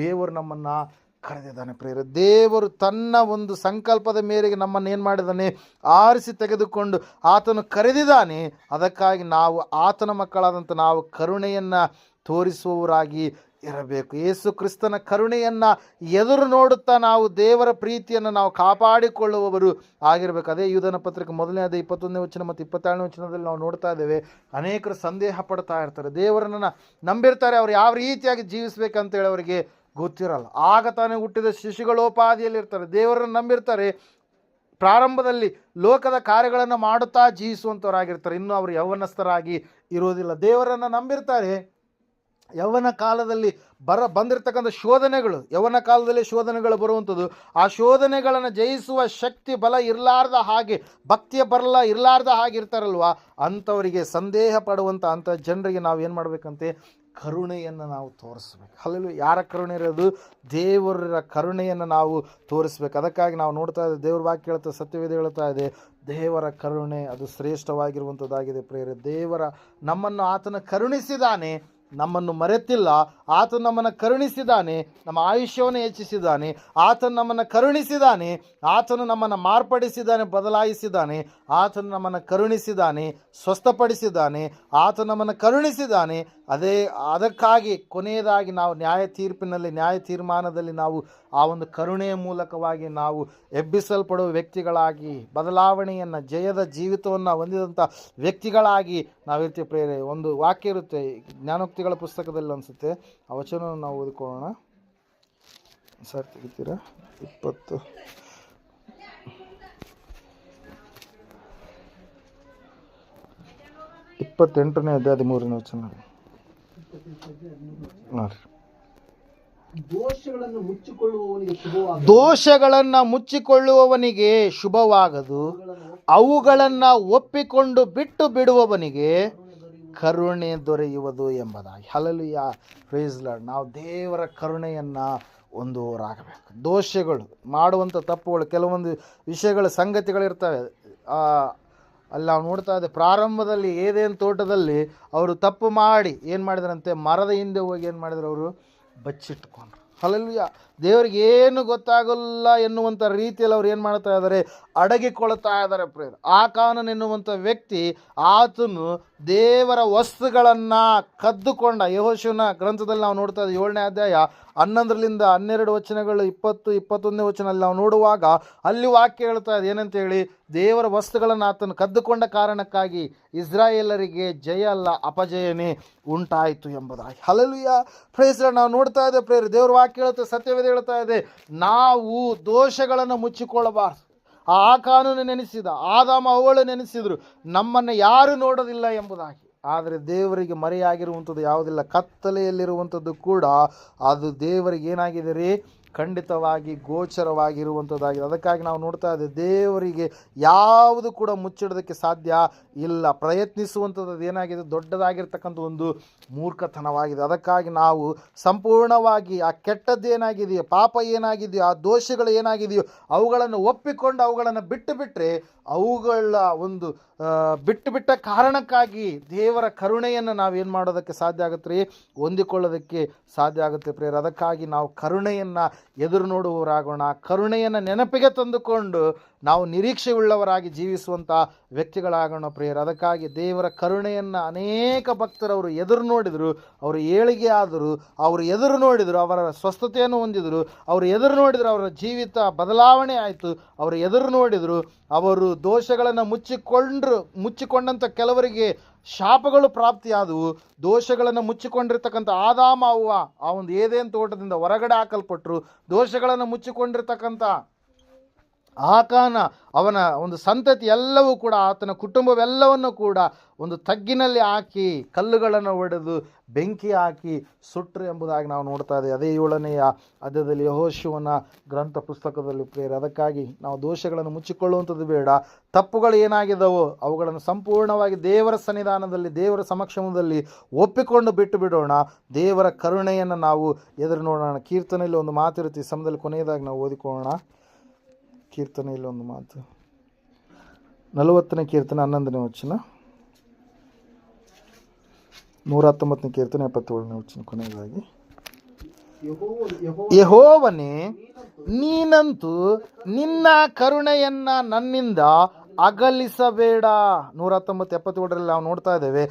ದೇವರು ನಮ್ಮನ್ನು ಕರೆದಿದ್ದಾನೆ ಪ್ರಿಯರೇ. ದೇವರು ತನ್ನ ಒಂದು ಸಂಕಲ್ಪದ ಮೇರೆಗೆ ನಮ್ಮನ್ನು ಏನು ಮಾಡಿದ್ದಾನೆ? ಆರಿಸಿ ತೆಗೆದುಕೊಂಡು ಆತನು ಕರೆದಿದ್ದಾನೆ. ಅದಕ್ಕಾಗಿ ನಾವು ಆತನ ಮಕ್ಕಳಾದಂಥ ನಾವು ಕರುಣೆಯನ್ನು ತೋರಿಸುವವರಾಗಿ ಇರಬೇಕು. ಯೇಸು ಕ್ರಿಸ್ತನ ಕರುಣೆಯನ್ನು ಎದುರು ನೋಡುತ್ತಾ ನಾವು ದೇವರ ಪ್ರೀತಿಯನ್ನು ನಾವು ಕಾಪಾಡಿಕೊಳ್ಳುವವರು ಆಗಿರಬೇಕು. ಅದೇ ಯೂದನ ಪತ್ರಿಕೆ 1ನೇ ಅಧ್ಯಾಯ 21ನೇ ವಚನ ಮತ್ತು 22ನೇ ವಚನದಲ್ಲಿ ನಾವು ನೋಡ್ತಾ ಇದ್ದೇವೆ, ಅನೇಕರು ಸಂದೇಹ ಪಡ್ತಾ ಇರ್ತಾರೆ, ದೇವರನ್ನು ನಂಬಿರ್ತಾರೆ, ಅವ್ರು ಯಾವ ರೀತಿಯಾಗಿ ಜೀವಿಸ್ಬೇಕಂತೇಳಿ ಅವರಿಗೆ ಗೊತ್ತಿರಲ್ಲ. ಆಗ ತಾನೇ ಹುಟ್ಟಿದ ಶಿಶುಗಳೋಪಾದಿಯಲ್ಲಿರ್ತಾರೆ, ದೇವರನ್ನು ನಂಬಿರ್ತಾರೆ, ಪ್ರಾರಂಭದಲ್ಲಿ ಲೋಕದ ಕಾರ್ಯಗಳನ್ನು ಮಾಡುತ್ತಾ ಜೀವಿಸುವಂಥವರಾಗಿರ್ತಾರೆ, ಇನ್ನೂ ಅವರು ಯೌವನಸ್ಥರಾಗಿ ಇರೋದಿಲ್ಲ. ದೇವರನ್ನು ನಂಬಿರ್ತಾರೆ, ಯೌವನ ಕಾಲದಲ್ಲಿ ಬಂದಿರತಕ್ಕಂಥ ಶೋಧನೆಗಳು, ಯೌವನ ಕಾಲದಲ್ಲಿ ಶೋಧನೆಗಳು ಬರುವಂಥದ್ದು, ಆ ಶೋಧನೆಗಳನ್ನು ಜಯಿಸುವ ಶಕ್ತಿ ಬಲ ಇರಲಾರ್ದ ಹಾಗೆ, ಭಕ್ತಿಯ ಬರಲ ಇರಲಾರ್ದ ಹಾಗೆ ಇರ್ತಾರಲ್ವ, ಅಂಥವರಿಗೆ ಸಂದೇಹ ಪಡುವಂಥ ಅಂಥ ಜನರಿಗೆ ನಾವು ಏನು ಮಾಡಬೇಕಂತೆ, ಕರುಣೆಯನ್ನು ನಾವು ತೋರಿಸ್ಬೇಕು. ಅಲ್ಲೂ ಯಾರ ಕರುಣೆ ಇರೋದು? ದೇವರ ಕರುಣೆಯನ್ನು ನಾವು ತೋರಿಸ್ಬೇಕು. ಅದಕ್ಕಾಗಿ ನಾವು ನೋಡ್ತಾ ಇದ್ದೇವೆ, ದೇವ್ರ ವಾಕ್ಯ ಹೇಳ್ತಾ, ಸತ್ಯವೇದ ಹೇಳ್ತಾ ಇದೆ, ದೇವರ ಕರುಣೆ ಅದು ಶ್ರೇಷ್ಠವಾಗಿರುವಂಥದ್ದಾಗಿದೆ ಪ್ರಿಯರೇ. ನಮ್ಮನ್ನು ಆತನ ಕರುಣಿಸಿದಾನೆ, ನಮ್ಮನ್ನು ಮರೆತಿಲ್ಲ. ಆತನು ನಮ್ಮನ್ನು ಕರುಣಿಸಿದ್ದಾನೆ, ನಮ್ಮ ಆಯುಷ್ಯವನ್ನು ಹೆಚ್ಚಿಸಿದ್ದಾನೆ. ಆತನು ನಮ್ಮನ್ನು ಕರುಣಿಸಿದ್ದಾನೆ, ಆತನು ನಮ್ಮನ್ನು ಮಾರ್ಪಡಿಸಿದ್ದಾನೆ, ಬದಲಾಯಿಸಿದ್ದಾನೆ. ಆತನು ನಮ್ಮನ್ನು ಕರುಣಿಸಿದ್ದಾನೆ, ಸ್ವಸ್ಥಪಡಿಸಿದ್ದಾನೆ. ಆತನು ನಮ್ಮನ್ನು ಕರುಣಿಸಿದ್ದಾನೆ. ಅದಕ್ಕಾಗಿ ಕೊನೆಯದಾಗಿ ನಾವು ನ್ಯಾಯ ತೀರ್ಮಾನದಲ್ಲಿ ನಾವು ಆ ಒಂದು ಕರುಣೆಯ ಮೂಲಕವಾಗಿ ನಾವು ಎಬ್ಬಿಸಲ್ಪಡುವ ವ್ಯಕ್ತಿಗಳಾಗಿ, ಬದಲಾವಣೆಯನ್ನು, ಜಯದ ಜೀವಿತವನ್ನು ಹೊಂದಿದಂಥ ವ್ಯಕ್ತಿಗಳಾಗಿ ನಾವಿರ್ತೀವಿ ಪ್ರೇರೆ. ಒಂದು ವಾಕ್ಯ ಇರುತ್ತೆ ಜ್ಞಾನೋಕ್ತಿಗಳ ಪುಸ್ತಕದಲ್ಲಿ ಅನಿಸುತ್ತೆ, ಆ ವಚನವನ್ನು ನಾವು ಓದಿಕೊಳ್ಳೋಣ. ಸರ್ ತೆಗಿತೀರಾ? 28ನೇ ಅಧ್ಯಾಯ 13ನೇ ವಚನ. ದೋಷಗಳನ್ನು ಮುಚ್ಚಿಕೊಳ್ಳುವವನಿಗೆ ಶುಭವಾಗದು, ಅವುಗಳನ್ನು ಒಪ್ಪಿಕೊಂಡು ಬಿಟ್ಟು ಬಿಡುವವನಿಗೆ ಕರುಣೆ ದೊರೆಯುವುದು ಎಂಬುದಾಗಿ. Hallelujah, praise Lord. ನಾವು ದೇವರ ಕರುಣೆಯನ್ನು ಹೊಂದುವವರಾಗಬೇಕು. ದೋಷಗಳು, ಮಾಡುವಂಥ ತಪ್ಪುಗಳು, ಕೆಲವೊಂದು ವಿಷಯಗಳ ಸಂಗತಿಗಳಿರ್ತವೆ. ಅಲ್ಲಿ ನಾವು ನೋಡ್ತಾ ಇದ್ದೆ, ಪ್ರಾರಂಭದಲ್ಲಿ ಏದೇನು ತೋಟದಲ್ಲಿ ಅವರು ತಪ್ಪು ಮಾಡಿ ಏನು ಮಾಡಿದ್ರಂತೆ, ಮರದ ಹಿಂದೆ ಹೋಗಿ ಏನು ಮಾಡಿದ್ರು, ಅವರು ಬಚ್ಚಿಟ್ಕೊಂಡ್ರು. ಹಲ್ಲೆಲೂಯಾ. ದೇವರಿಗೆ ಏನು ಗೊತ್ತಾಗಲ್ಲ ಎನ್ನುವಂಥ ರೀತಿಯಲ್ಲಿ ಅವ್ರು ಏನು ಮಾಡ್ತಾ ಇದ್ದಾರೆ, ಅಡಗಿಕೊಳ್ತಾ ಇದ್ದಾರೆ ಪ್ರೇರ್. ಆಕಾನನ್ ಎನ್ನುವಂಥ ವ್ಯಕ್ತಿ, ಆತನು ದೇವರ ವಸ್ತುಗಳನ್ನು ಕದ್ದುಕೊಂಡ. ಯೆಹೋಶುವನ ಗ್ರಂಥದಲ್ಲಿ ನಾವು ನೋಡ್ತಾ ಇದ್ದೀವಿ 7ನೇ ಅಧ್ಯಾಯ 11ರಿಂದ 12 ವಚನಗಳು, 20-21ನೇ ವಚನಲ್ಲಿ ನಾವು ನೋಡುವಾಗ ಅಲ್ಲಿ ವಾಕ್ಯ ಹೇಳ್ತಾ ಇದೆ ಏನಂತೇಳಿ, ದೇವರ ವಸ್ತುಗಳನ್ನು ಆತನು ಕದ್ದುಕೊಂಡ ಕಾರಣಕ್ಕಾಗಿ ಇಸ್ರಾಯೇಲರಿಗೆ ಜಯ ಅಲ್ಲ ಅಪಜಯನೇ ಉಂಟಾಯಿತು ಎಂಬುದಾಗಿ. Hallelujah, praise Lord. ನಾವು ನೋಡ್ತಾ ಇದ್ದೇವೆ ಪ್ರೇರ್, ದೇವರ ವಾಕ್ಯ ಹೇಳುತ್ತೆ, ಸತ್ಯವೇದ ಹೇಳ್ತಾ ಇದೆ, ನಾವು ದೋಷಗಳನ್ನು ಮುಚ್ಚಿಕೊಳ್ಳಬಾರ್ದು. ಆ ಕಾನೂನು ನೆನೆಸಿದ, ಆದಾಮ ಅವಳು ನೆನೆಸಿದ್ರು, ನಮ್ಮನ್ನು ಯಾರು ನೋಡೋದಿಲ್ಲ ಎಂಬುದಾಗಿ. ಆದರೆ ದೇವರಿಗೆ ಮರೆಯಾಗಿರುವಂಥದ್ದು ಯಾವುದಿಲ್ಲ. ಕತ್ತಲೆಯಲ್ಲಿರುವಂಥದ್ದು ಕೂಡ ಅದು ದೇವರಿಗೆ ಏನಾಗಿದೆ ರೀ, ಖಂಡಿತವಾಗಿ ಗೋಚರವಾಗಿರುವಂಥದ್ದಾಗಿದೆ. ಅದಕ್ಕಾಗಿ ನಾವು ನೋಡ್ತಾ ಇದ್ದೇವೆ, ದೇವರಿಗೆ ಯಾವುದು ಕೂಡ ಮುಚ್ಚಿಡೋದಕ್ಕೆ ಸಾಧ್ಯ ಇಲ್ಲ. ಪ್ರಯತ್ನಿಸುವಂಥದ್ದು ಏನಾಗಿದೆ, ದೊಡ್ಡದಾಗಿರ್ತಕ್ಕಂಥ ಒಂದು ಮೂರ್ಖತನವಾಗಿದೆ. ಅದಕ್ಕಾಗಿ ನಾವು ಸಂಪೂರ್ಣವಾಗಿ ಆ ಕೆಟ್ಟದ್ದೇನಾಗಿದೆಯೋ, ಪಾಪ ಏನಾಗಿದೆಯೋ, ಆ ದೋಷಗಳು ಏನಾಗಿದೆಯೋ ಅವುಗಳನ್ನು ಒಪ್ಪಿಕೊಂಡು ಅವುಗಳನ್ನು ಬಿಟ್ಟರೆ, ಅವುಗಳ ಒಂದು ಬಿಟ್ಟ ಕಾರಣಕ್ಕಾಗಿ ದೇವರ ಕರುಣೆಯನ್ನು ನಾವೇನು ಮಾಡೋದಕ್ಕೆ ಸಾಧ್ಯ ಆಗುತ್ತೆ ರೀ, ಹೊಂದಿಕೊಳ್ಳೋದಕ್ಕೆ ಸಾಧ್ಯ ಆಗುತ್ತೆ ಪ್ರೇಯರ್. ಅದಕ್ಕಾಗಿ ನಾವು ಕರುಣೆಯನ್ನು ಎದುರು ನೋಡುವವರಾಗೋಣ. ಕರುಣೆಯನ್ನು ನೆನಪಿಗೆ ತಂದುಕೊಂಡು ನಾವು ನಿರೀಕ್ಷೆ ಉಳ್ಳವರಾಗಿ ಜೀವಿಸುವಂಥ ವ್ಯಕ್ತಿಗಳಾಗೋಣ ಪ್ರೇಯರ್. ಅದಕ್ಕಾಗಿ ದೇವರ ಕರುಣೆಯನ್ನು ಅನೇಕ ಭಕ್ತರವರು ಎದುರು ನೋಡಿದರು, ಅವರು ಏಳಿಗೆ ಆದರು, ಅವರು ಎದುರು ನೋಡಿದರು, ಅವರ ಸ್ವಸ್ಥತೆಯನ್ನು ಹೊಂದಿದರು, ಅವರು ಎದುರು ನೋಡಿದರು, ಅವರ ಜೀವಿತ ಬದಲಾವಣೆ ಆಯಿತು. ಅವರು ಎದುರು ನೋಡಿದರು, ಅವರು ದೋಷಗಳನ್ನು ಮುಚ್ಚಿಕೊಂಡಂಥ ಕೆಲವರಿಗೆ ಶಾಪಗಳು ಪ್ರಾಪ್ತಿಯಾದವು. ದೋಷಗಳನ್ನು ಮುಚ್ಚಿಕೊಂಡಿರ್ತಕ್ಕಂಥ ಆದಾಮ ಅವ್ವ ಆ ಒಂದು ಏದೇನು ತೋಟದಿಂದ ಹೊರಗಡೆ ಹಾಕಲ್ಪಟ್ಟರು. ದೋಷಗಳನ್ನು ಮುಚ್ಚಿಕೊಂಡಿರ್ತಕ್ಕಂಥ ಆಕಾನ, ಅವನ ಒಂದು ಸಂತತಿ ಎಲ್ಲವೂ ಕೂಡ, ಆತನ ಕುಟುಂಬವೆಲ್ಲವನ್ನು ಕೂಡ ಒಂದು ತಗ್ಗಿನಲ್ಲಿ ಹಾಕಿ ಕಲ್ಲುಗಳನ್ನು ಹೊಡೆದು ಬೆಂಕಿ ಹಾಕಿ ಸುಟ್ಟರು ಎಂಬುದಾಗಿ ನಾವು ನೋಡ್ತಾ ಇದ್ದೇವೆ. ಅದೇ 7ನೇ ಅಧ್ಯಾಯದಲ್ಲಿ ಯೆಹೋಶುವನ ಗ್ರಂಥ ಪುಸ್ತಕದಲ್ಲಿ ಪ್ರೇಯರ್. ಅದಕ್ಕಾಗಿ ನಾವು ದೋಷಗಳನ್ನು ಮುಚ್ಚಿಕೊಳ್ಳುವಂಥದ್ದು ಬೇಡ. ತಪ್ಪುಗಳು ಏನಾಗಿದ್ದಾವೋ ಅವುಗಳನ್ನು ಸಂಪೂರ್ಣವಾಗಿ ದೇವರ ಸನ್ನಿಧಾನದಲ್ಲಿ, ದೇವರ ಸಮಕ್ಷಮದಲ್ಲಿ ಒಪ್ಪಿಕೊಂಡು ಬಿಟ್ಟು ಬಿಡೋಣ. ದೇವರ ಕರುಣೆಯನ್ನು ನಾವು ಎದುರು ನೋಡೋಣ. ಕೀರ್ತನೆಯಲ್ಲಿ ಒಂದು ಮಾತಿರುತ್ತೆ, ಈ ಸಮಯದಲ್ಲಿ ಕೊನೆಯದಾಗಿ ನಾವು ಓದಿಕೊಳ್ಳೋಣ. ಕೀರ್ತನೆಯಲ್ಲಿ ಒಂದು ಮಾತು, 40ನೇ ಕೀರ್ತನೆ 11ನೇ ವಚನ, 119ನೇ ಕೀರ್ತನೆ 77ನೇ ವಚನ ಕೊನೆಯದಾಗಿ. ಯೆಹೋವನೇ, ನೀನಂತೂ ನಿನ್ನ ಕರುಣೆಯನ್ನ ನನ್ನಿಂದ ಅಗಲಿಸಬೇಡ. 119-77ರಲ್ಲಿ ನಾವು ನೋಡ್ತಾ ಇದ್ದೇವೆ,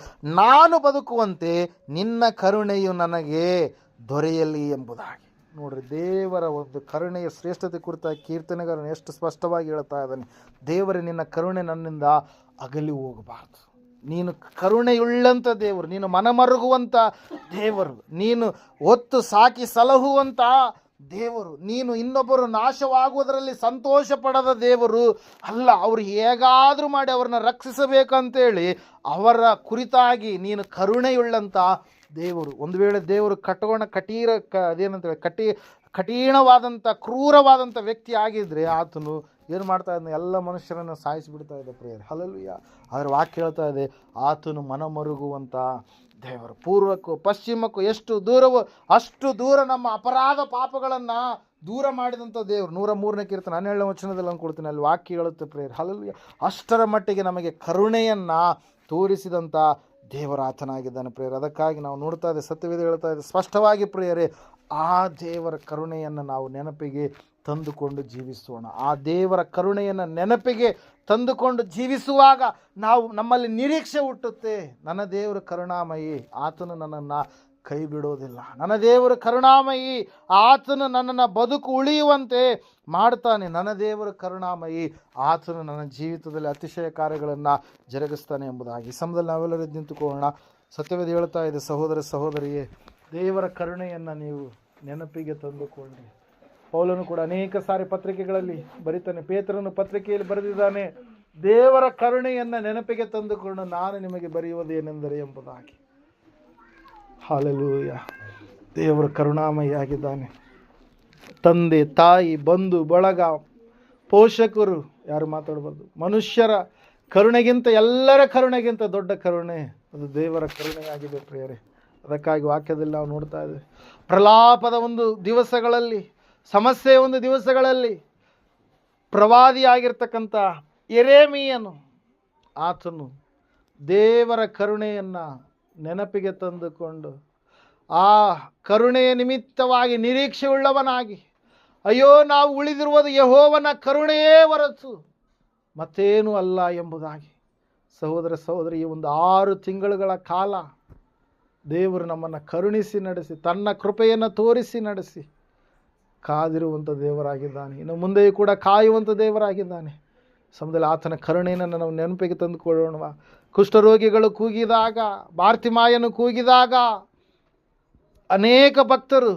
ನಾನು ಬದುಕುವಂತೆ ನಿನ್ನ ಕರುಣೆಯು ನನಗೆ ದೊರೆಯಲಿ ಎಂಬುದಾಗಿ. ನೋಡ್ರಿ, ದೇವರ ಒಂದು ಕರುಣೆಯ ಶ್ರೇಷ್ಠತೆ ಕುರಿತ ಕೀರ್ತನೆಗಾರನು ಎಷ್ಟು ಸ್ಪಷ್ಟವಾಗಿ ಹೇಳ್ತಾ ಇದ್ದಾನೆ. ದೇವರೇ, ನಿನ್ನ ಕರುಣೆ ನನ್ನಿಂದ ಅಗಲಿ ಹೋಗಬಾರ್ದು. ನೀನು ಕರುಣೆಯುಳ್ಳಂಥ ದೇವರು, ನೀನು ಮನಮರುಗುವಂಥ ದೇವರು, ನೀನು ಹೊತ್ತು ಸಾಕಿ ಸಲಹುವಂಥ ದೇವರು, ನೀನು ಇನ್ನೊಬ್ಬರು ನಾಶವಾಗುವುದರಲ್ಲಿ ಸಂತೋಷ ಪಡದ ದೇವರು ಅಲ್ಲ. ಅವರು ಹೇಗಾದರೂ ಮಾಡಿ ಅವರನ್ನು ರಕ್ಷಿಸಬೇಕಂತೇಳಿ ಅವರ ಕುರಿತಾಗಿ ನೀನು ಕರುಣೆಯುಳ್ಳಂಥ ದೇವರು ಒಂದು ವೇಳೆ ದೇವರು ಕಠಿಣವಾದಂಥ ಕ್ರೂರವಾದಂಥ ವ್ಯಕ್ತಿ ಆಗಿದ್ದರೆ ಆತನು ಏನು ಮಾಡ್ತಾ ಇದ್ದಾನೆ, ಎಲ್ಲ ಮನುಷ್ಯರನ್ನು ಸಾಯಿಸಿಬಿಡ್ತಾ ಇದೆ ಪ್ರಿಯರೇ. ಹಲ್ಲೆಲೂಯಾ. ಆದರೆ ವಾಕ್ಯ ಹೇಳ್ತಾ ಇದೆ, ಆತನು ಮನಮರುಗುವಂಥ ದೇವರು. ಪೂರ್ವಕ್ಕೂ ಪಶ್ಚಿಮಕ್ಕೂ ಎಷ್ಟು ದೂರವೋ ಅಷ್ಟು ದೂರ ನಮ್ಮ ಅಪರಾಧ ಪಾಪಗಳನ್ನು ದೂರ ಮಾಡಿದಂಥ ದೇವರು. 103ನೇ ಕೀರ್ತನೆ 17ನೇ ವಚನದಲ್ಲಿ ಅಂದ್ಕೊಳ್ತೀನಿ, ಅಲ್ಲಿ ವಾಕ್ಯ ಹೇಳುತ್ತೆ ಪ್ರಿಯರೇ. ಹಲ್ಲೆಲೂಯಾ. ಅಷ್ಟರ ಮಟ್ಟಿಗೆ ನಮಗೆ ಕರುಣೆಯನ್ನು ತೋರಿಸಿದಂಥ ದೇವರ ಆತನಾಗಿದ್ದಾನೆ ಪ್ರಿಯರೇ. ಅದಕ್ಕಾಗಿ ನಾವು ನೋಡ್ತಾ ಇದ್ದೆ, ಸತ್ಯವೇದ ಹೇಳ್ತಾ ಇದೆ ಸ್ಪಷ್ಟವಾಗಿ ಪ್ರಿಯರೇ, ಆ ದೇವರ ಕರುಣೆಯನ್ನು ನಾವು ನೆನಪಿಗೆ ತಂದುಕೊಂಡು ಜೀವಿಸೋಣ. ಆ ದೇವರ ಕರುಣೆಯನ್ನು ನೆನಪಿಗೆ ತಂದುಕೊಂಡು ಜೀವಿಸುವಾಗ ನಮ್ಮಲ್ಲಿ ನಿರೀಕ್ಷೆ ಹುಟ್ಟುತ್ತೆ. ನನ್ನ ದೇವರು ಕರುಣಾಮಯಿ, ಆತನು ನನ್ನನ್ನು ಕೈ ಬಿಡೋದಿಲ್ಲ. ನನ್ನ ದೇವರು ಕರುಣಾಮಯಿ, ಆತನು ನನ್ನನ್ನು ಬದುಕು ಉಳಿಯುವಂತೆ ಮಾಡ್ತಾನೆ. ನನ್ನ ದೇವರು ಕರುಣಾಮಯಿ, ಆತನು ನನ್ನ ಜೀವಿತದಲ್ಲಿ ಅತಿಶಯ ಕಾರ್ಯಗಳನ್ನು ಜರುಗಿಸ್ತಾನೆ ಎಂಬುದಾಗಿ. ಈ ಸಮಯದಲ್ಲಿ ನಾವೆಲ್ಲರೂ ನಿಂತುಕೊಳ್ಳೋಣ. ಸತ್ಯವೇದ ಹೇಳ್ತಾ ಇದೆ, ಸಹೋದರ ಸಹೋದರಿಯೇ, ದೇವರ ಕರುಣೆಯನ್ನು ನೀವು ನೆನಪಿಗೆ ತಂದುಕೊಳ್ಳಿ. ಪೌಲನು ಕೂಡ ಅನೇಕ ಸಾರಿ ಪತ್ರಿಕೆಗಳಲ್ಲಿ ಬರೀತಾನೆ. ಪೇತ್ರನು ಪತ್ರಿಕೆಯಲ್ಲಿ ಬರೆದಿದ್ದಾನೆ, ದೇವರ ಕರುಣೆಯನ್ನು ನೆನಪಿಗೆ ತಂದುಕೊಂಡು ನಾನು ನಿಮಗೆ ಬರೆಯುವುದೇನೆಂದರೆ ಎಂಬುದಾಗಿ. ಹಲ್ಲೆಲೂಯಾ. ದೇವರು ಕರುಣಾಮಯಿಯಾಗಿದ್ದಾನೆ. ತಂದೆ, ತಾಯಿ, ಬಂಧು ಬಳಗ, ಪೋಷಕರು ಯಾರು ಮಾತಾಡಬಾರ್ದು. ಮನುಷ್ಯರ ಕರುಣೆಗಿಂತ, ಎಲ್ಲರ ಕರುಣೆಗಿಂತ ದೊಡ್ಡ ಕರುಣೆ ಅದು ದೇವರ ಕರುಣೆಯಾಗಿದೆ ಪ್ರಿಯರೇ. ಅದಕ್ಕಾಗಿ ವಾಕ್ಯದಲ್ಲಿ ನಾವು ನೋಡ್ತಾ ಇದ್ದೇವೆ, ಪ್ರಲಾಪದ ಒಂದು ದಿವಸಗಳಲ್ಲಿ, ಸಮಸ್ಯೆಯ ಒಂದು ದಿವಸಗಳಲ್ಲಿ ಪ್ರವಾದಿಯಾಗಿರ್ತಕ್ಕಂಥ ಯೆರೆಮೀಯನು, ಆತನು ದೇವರ ಕರುಣೆಯನ್ನು ನೆನಪಿಗೆ ತಂದುಕೊಂಡು ಆ ಕರುಣೆಯ ನಿಮಿತ್ತವಾಗಿ ನಿರೀಕ್ಷೆ ಉಳ್ಳವನಾಗಿ, ಅಯ್ಯೋ ನಾವು ಉಳಿದಿರುವುದು ಯೆಹೋವನ ಕರುಣೆಯೇ ಹೊರತು ಮತ್ತೇನೂ ಅಲ್ಲ ಎಂಬುದಾಗಿ. ಸಹೋದರ ಸಹೋದರಿ, ಈ ಒಂದು 6 ತಿಂಗಳುಗಳ ಕಾಲ ದೇವರು ನಮ್ಮನ್ನು ಕರುಣಿಸಿ ನಡೆಸಿ, ತನ್ನ ಕೃಪೆಯನ್ನು ತೋರಿಸಿ ನಡೆಸಿ ಕಾದಿರುವಂಥ ದೇವರಾಗಿದ್ದಾನೆ. ಇನ್ನು ಮುಂದೆಯೂ ಕೂಡ ಕಾಯುವಂಥ ದೇವರಾಗಿದ್ದಾನೆ. ಸಮಯದಲ್ಲಿ ಆತನ ಕರುಣೆಯನ್ನು ನಾವು ನೆನಪಿಗೆ ತಂದುಕೊಳ್ಳೋಣ. ಕುಷ್ಠರೋಗಿಗಳು ಕೂಗಿದಾಗ, ಬಾರ್ತಿಮಾಯನು ಕೂಗಿದಾಗ, ಅನೇಕ ಭಕ್ತರು,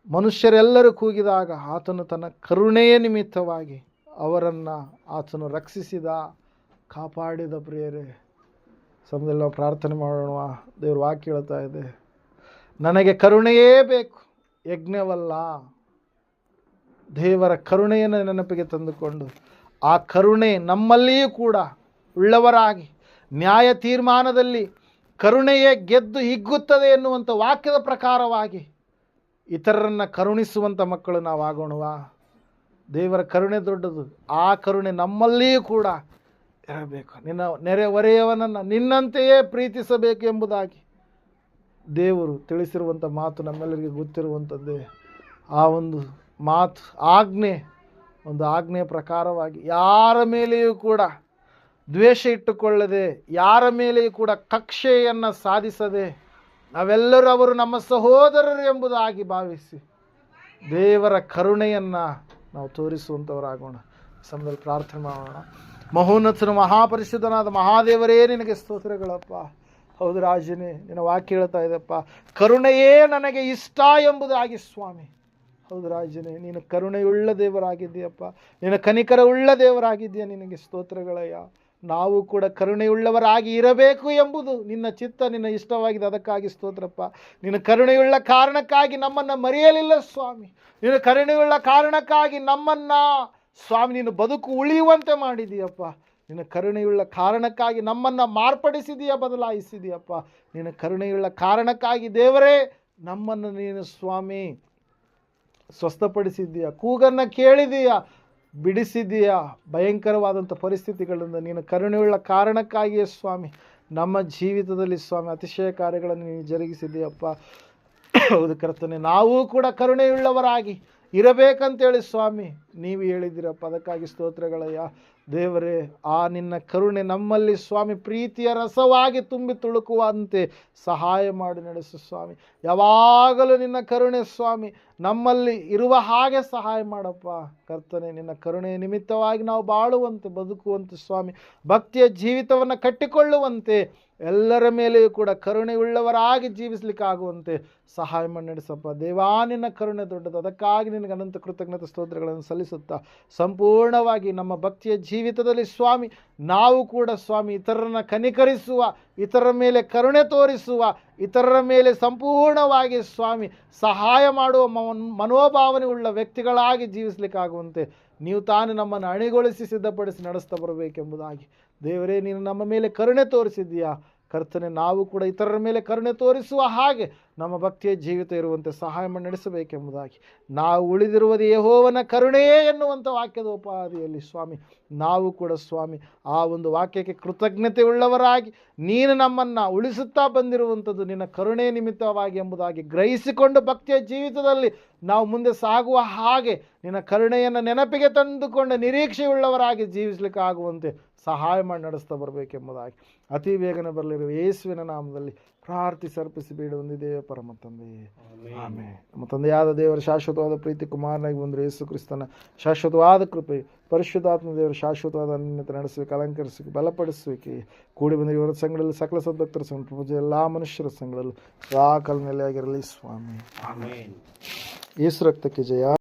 ಮನುಷ್ಯರೆಲ್ಲರೂ ಕೂಗಿದಾಗ ಆತನು ತನ್ನ ಕರುಣೆಯ ನಿಮಿತ್ತವಾಗಿ ಅವರನ್ನು ಆತನು ರಕ್ಷಿಸಿದ, ಕಾಪಾಡಿದ ಪ್ರಿಯರೇ. ಸಮಯದಲ್ಲಿ ನಾವು ಪ್ರಾರ್ಥನೆ ಮಾಡೋಣ. ದೇವರು ವಾಕ್ಯ ಹೇಳ್ತಾ ಇದೆ, ನನಗೆ ಕರುಣೆಯೇ ಬೇಕು, ಯಜ್ಞವಲ್ಲ. ದೇವರ ಕರುಣೆಯನ್ನು ನೆನಪಿಗೆ ತಂದುಕೊಂಡು ಆ ಕರುಣೆ ನಮ್ಮಲ್ಲಿಯೂ ಕೂಡ ಉಳ್ಳವರಾಗಿ, ನ್ಯಾಯ ತೀರ್ಮಾನದಲ್ಲಿ ಕರುಣೆಯೇ ಗೆದ್ದು ಹಿಗ್ಗುತ್ತದೆ ಎನ್ನುವಂಥ ವಾಕ್ಯದ ಪ್ರಕಾರವಾಗಿ ಇತರರನ್ನು ಕರುಣಿಸುವಂಥ ಮಕ್ಕಳು ನಾವು ಆಗೋಣವಾ. ದೇವರ ಕರುಣೆ ದೊಡ್ಡದು. ಆ ಕರುಣೆ ನಮ್ಮಲ್ಲಿಯೂ ಕೂಡ ಇರಬೇಕು. ನಿನ್ನ ನೆರೆಹೊರೆಯವನನ್ನು ನಿನ್ನಂತೆಯೇ ಪ್ರೀತಿಸಬೇಕು ಎಂಬುದಾಗಿ ದೇವರು ತಿಳಿಸಿರುವಂಥ ಮಾತು ನಮ್ಮೆಲ್ಲರಿಗೆ ಗೊತ್ತಿರುವಂಥದ್ದೇ. ಆ ಒಂದು ಮಾತು ಆಜ್ಞೆಯ ಪ್ರಕಾರವಾಗಿ ಯಾರ ಮೇಲೆಯೂ ಕೂಡ ದ್ವೇಷ ಇಟ್ಟುಕೊಳ್ಳದೆ, ಯಾರ ಮೇಲೆಯೂ ಕೂಡ ಕಕ್ಷೆಯನ್ನು ಸಾಧಿಸದೆ, ನಾವೆಲ್ಲರೂ ಅವರು ನಮ್ಮ ಸಹೋದರರು ಎಂಬುದಾಗಿ ಭಾವಿಸಿ ದೇವರ ಕರುಣೆಯನ್ನು ನಾವು ತೋರಿಸುವಂಥವರಾಗೋಣ. ಸಮಯದಲ್ಲಿ ಪ್ರಾರ್ಥನೆ ಮಾಡೋಣ. ಮಹೋನ್ನತನು ಮಹಾಪರಿಶುದ್ಧನಾದ ಮಹಾದೇವರೇ, ನಿನಗೆ ಸ್ತೋತ್ರಗಳಪ್ಪ. ಹೌದು ರಾಜನೇ, ನಿನ್ನ ವಾಕ್ಯ ಹೇಳ್ತಾ ಇದೆಪ್ಪ, ಕರುಣೆಯೇ ನನಗೆ ಇಷ್ಟ ಎಂಬುದಾಗಿ ಸ್ವಾಮಿ. ಹೌದು ರಾಜನೇ, ನೀನು ಕರುಣೆಯುಳ್ಳ ದೇವರಾಗಿದ್ದೀಯಪ್ಪ, ನೀನು ಕನಿಕರ ಉಳ್ಳ ದೇವರಾಗಿದ್ದೀಯ. ನಿನಗೆ ಸ್ತೋತ್ರಗಳಯ್ಯ. ನಾವು ಕೂಡ ಕರುಣೆಯುಳ್ಳವರಾಗಿ ಇರಬೇಕು ಎಂಬುದು ನಿನ್ನ ಚಿತ್ತ, ನಿನ್ನ ಇಷ್ಟವಾಗಿದೆ. ಅದಕ್ಕಾಗಿ ಸ್ತೋತ್ರಪ್ಪ. ನೀನು ಕರುಣೆಯುಳ್ಳ ಕಾರಣಕ್ಕಾಗಿ ನಮ್ಮನ್ನು ಮರೆಯಲಿಲ್ಲ ಸ್ವಾಮಿ. ನೀನು ಕರುಣೆಯುಳ್ಳ ಕಾರಣಕ್ಕಾಗಿ ನಮ್ಮನ್ನು ಸ್ವಾಮಿ ನೀನು ಬದುಕು ಉಳಿಯುವಂತೆ ಮಾಡಿದೀಯಪ್ಪ. ನಿನ್ನ ಕರುಣೆಯುಳ್ಳ ಕಾರಣಕ್ಕಾಗಿ ನಮ್ಮನ್ನು ಮಾರ್ಪಡಿಸಿದೀಯ, ಬದಲಾಯಿಸಿದೀಯಪ್ಪ. ನಿನ್ನ ಕರುಣೆಯುಳ್ಳ ಕಾರಣಕ್ಕಾಗಿ ದೇವರೇ ನಮ್ಮನ್ನು ನೀನು ಸ್ವಾಮಿ ಸ್ವಸ್ಥಪಡಿಸಿದ್ದೀಯ, ಕೂಗನ್ನು ಕೇಳಿದೀಯ, ಬಿಡಿಸಿದೀಯ. ಭಯಂಕರವಾದಂಥ ಪರಿಸ್ಥಿತಿಗಳಿಂದ ನೀನು ಕರುಣೆಯುಳ್ಳ ಕಾರಣಕ್ಕಾಗಿಯೇ ಸ್ವಾಮಿ ನಮ್ಮ ಜೀವಿತದಲ್ಲಿ ಸ್ವಾಮಿ ಅತಿಶಯ ಕಾರ್ಯಗಳನ್ನು ನೀನು ಜರುಗಿಸಿದೀಯಪ್ಪ. ಹೌದು ಕರ್ತನೆ, ನಾವೂ ಕೂಡ ಕರುಣೆಯುಳ್ಳವರಾಗಿ ಇರಬೇಕಂತೇಳಿ ಸ್ವಾಮಿ ನೀವು ಹೇಳಿದ್ದೀರಪ್ಪ. ಅದಕ್ಕಾಗಿ ಸ್ತೋತ್ರಗಳಯ್ಯ. ದೇವರೇ, ಆ ನಿನ್ನ ಕರುಣೆ ನಮ್ಮಲ್ಲಿ ಸ್ವಾಮಿ ಪ್ರೀತಿಯ ರಸವಾಗಿ ತುಂಬಿ ತುಳುಕುವಂತೆ ಸಹಾಯ ಮಾಡಿ ನಡೆಸು ಸ್ವಾಮಿ. ಯಾವಾಗಲೂ ನಿನ್ನ ಕರುಣೆ ಸ್ವಾಮಿ ನಮ್ಮಲ್ಲಿ ಇರುವ ಹಾಗೆ ಸಹಾಯ ಮಾಡಪ್ಪ ಕರ್ತನೆ. ನಿನ್ನ ಕರುಣೆಯ ನಿಮಿತ್ತವಾಗಿ ನಾವು ಬಾಳುವಂತೆ, ಬದುಕುವಂತೆ ಸ್ವಾಮಿ, ಭಕ್ತಿಯ ಜೀವಿತವನ್ನು ಕಟ್ಟಿಕೊಳ್ಳುವಂತೆ, ಎಲ್ಲರ ಮೇಲೆಯೂ ಕೂಡ ಕರುಣೆಯುಳ್ಳವರಾಗಿ ಜೀವಿಸಲಿಕ್ಕಾಗುವಂತೆ ಸಹಾಯ ಮಾಡಿ ನಡೆಸಪ್ಪ ದೇವಾ. ನಿನ್ನ ಕರುಣೆ ದೊಡ್ಡದು. ಅದಕ್ಕಾಗಿ ನಿನಗೆ ಅನಂತ ಕೃತಜ್ಞತೆ ಸ್ತೋತ್ರಗಳನ್ನು ಸಲ್ಲಿಸುತ್ತಾ ಸಂಪೂರ್ಣವಾಗಿ ನಮ್ಮ ಭಕ್ತಿಯ ಜೀವಿತದಲ್ಲಿ ಸ್ವಾಮಿ ನಾವು ಕೂಡ ಸ್ವಾಮಿ ಇತರರನ್ನು ಕನಿಕರಿಸುವ ಇತರರ ಮೇಲೆ ಕರುಣೆ ತೋರಿಸುವ, ಇತರರ ಮೇಲೆ ಸಂಪೂರ್ಣವಾಗಿ ಸ್ವಾಮಿ ಸಹಾಯ ಮಾಡುವ ಮನೋಭಾವನೆ ಉಳ್ಳ ವ್ಯಕ್ತಿಗಳಾಗಿ ಜೀವಿಸಲಿಕ್ಕಾಗುವಂತೆ ನೀವು ತಾನು ನಮ್ಮನ್ನು ಅಣಿಗೊಳಿಸಿ ಸಿದ್ಧಪಡಿಸಿ ನಡೆಸ್ತಾ ಬರಬೇಕೆಂಬುದಾಗಿ ದೇವರೇ, ನೀನು ನಮ್ಮ ಮೇಲೆ ಕರುಣೆ ತೋರಿಸಿದ್ದೀಯಾ ಕರ್ತನೆ. ನಾವು ಕೂಡ ಇತರರ ಮೇಲೆ ಕರುಣೆ ತೋರಿಸುವ ಹಾಗೆ ನಮ್ಮ ಭಕ್ತಿಯ ಜೀವಿತ ಇರುವಂತೆ ಸಹಾಯ ಮಾಡಿ ನಡೆಸಬೇಕೆಂಬುದಾಗಿ, ನಾವು ಉಳಿದಿರುವುದು ಯೆಹೋವನ ಕರುಣೆಯೇ ಎನ್ನುವಂಥ ವಾಕ್ಯದ ಉಪಾದಿಯಲ್ಲಿ ಸ್ವಾಮಿ ನಾವು ಕೂಡ ಸ್ವಾಮಿ ಆ ಒಂದು ವಾಕ್ಯಕ್ಕೆ ಕೃತಜ್ಞತೆ ಉಳ್ಳವರಾಗಿ ನೀನು ನಮ್ಮನ್ನು ಉಳಿಸುತ್ತಾ ಬಂದಿರುವಂಥದ್ದು ನಿನ್ನ ಕರುಣೆ ನಿಮಿತ್ತವಾಗಿ ಎಂಬುದಾಗಿ ಗ್ರಹಿಸಿಕೊಂಡು ಭಕ್ತಿಯ ಜೀವಿತದಲ್ಲಿ ನಾವು ಮುಂದೆ ಸಾಗುವ ಹಾಗೆ ನಿನ್ನ ಕರುಣೆಯನ್ನು ನೆನಪಿಗೆ ತಂದುಕೊಂಡು ನಿರೀಕ್ಷೆಯುಳ್ಳವರಾಗಿ ಜೀವಿಸಲಿಕ್ಕೆ ಆಗುವಂತೆ ಸಹಾಯ ಮಾಡಿ ನಡೆಸ್ತಾ ಬರಬೇಕೆಂಬುದಾಗಿ ಅತಿ ಬೇಗನೆ ಬರಲಿರುವ ಯೇಸುವಿನ ನಾಮದಲ್ಲಿ ಪ್ರಾರ್ಥಿಸಿ ಅರ್ಪಿಸಿ ಬೇಡ ಹೊಂದಿದ್ದೇವೆ ಪರಮ ತಂದೆಯೇ, ಆಮೆನ್. ನಮ್ಮ ತಂದೆಯಾದ ದೇವರ ಶಾಶ್ವತವಾದ ಪ್ರೀತಿ, ಕುಮಾರನಾಗಿ ಬಂದರೆ ಯೇಸು ಕ್ರಿಸ್ತನ ಶಾಶ್ವತವಾದ ಕೃಪೆ, ಪರಿಶುದ್ಧಾತ್ಮ ದೇವರ ಶಾಶ್ವತವಾದ ಅನ್ಯತೆ ನಡೆಸುವಿಕೆ, ಅಲಂಕರಿಸುವಿಕೆ, ಬಲಪಡಿಸುವಿಕೆ ಕೂಡಿ ಬಂದ ಇವರ ಸಂಘಗಳಲ್ಲಿ ಸಕಲ ಸದ್ಭಕ್ತರ ಸಂಘ, ಪೂಜೆ ಎಲ್ಲ ಮನುಷ್ಯರ ಸಂಘಗಳಲ್ಲೂ ಸದಾಕಾಲ ನೆಲೆಯಾಗಿರಲಿ ಸ್ವಾಮಿ. ಆಮೆನ್. ಯೇಸು ರಕ್ತಕ್ಕೆ ಜಯ.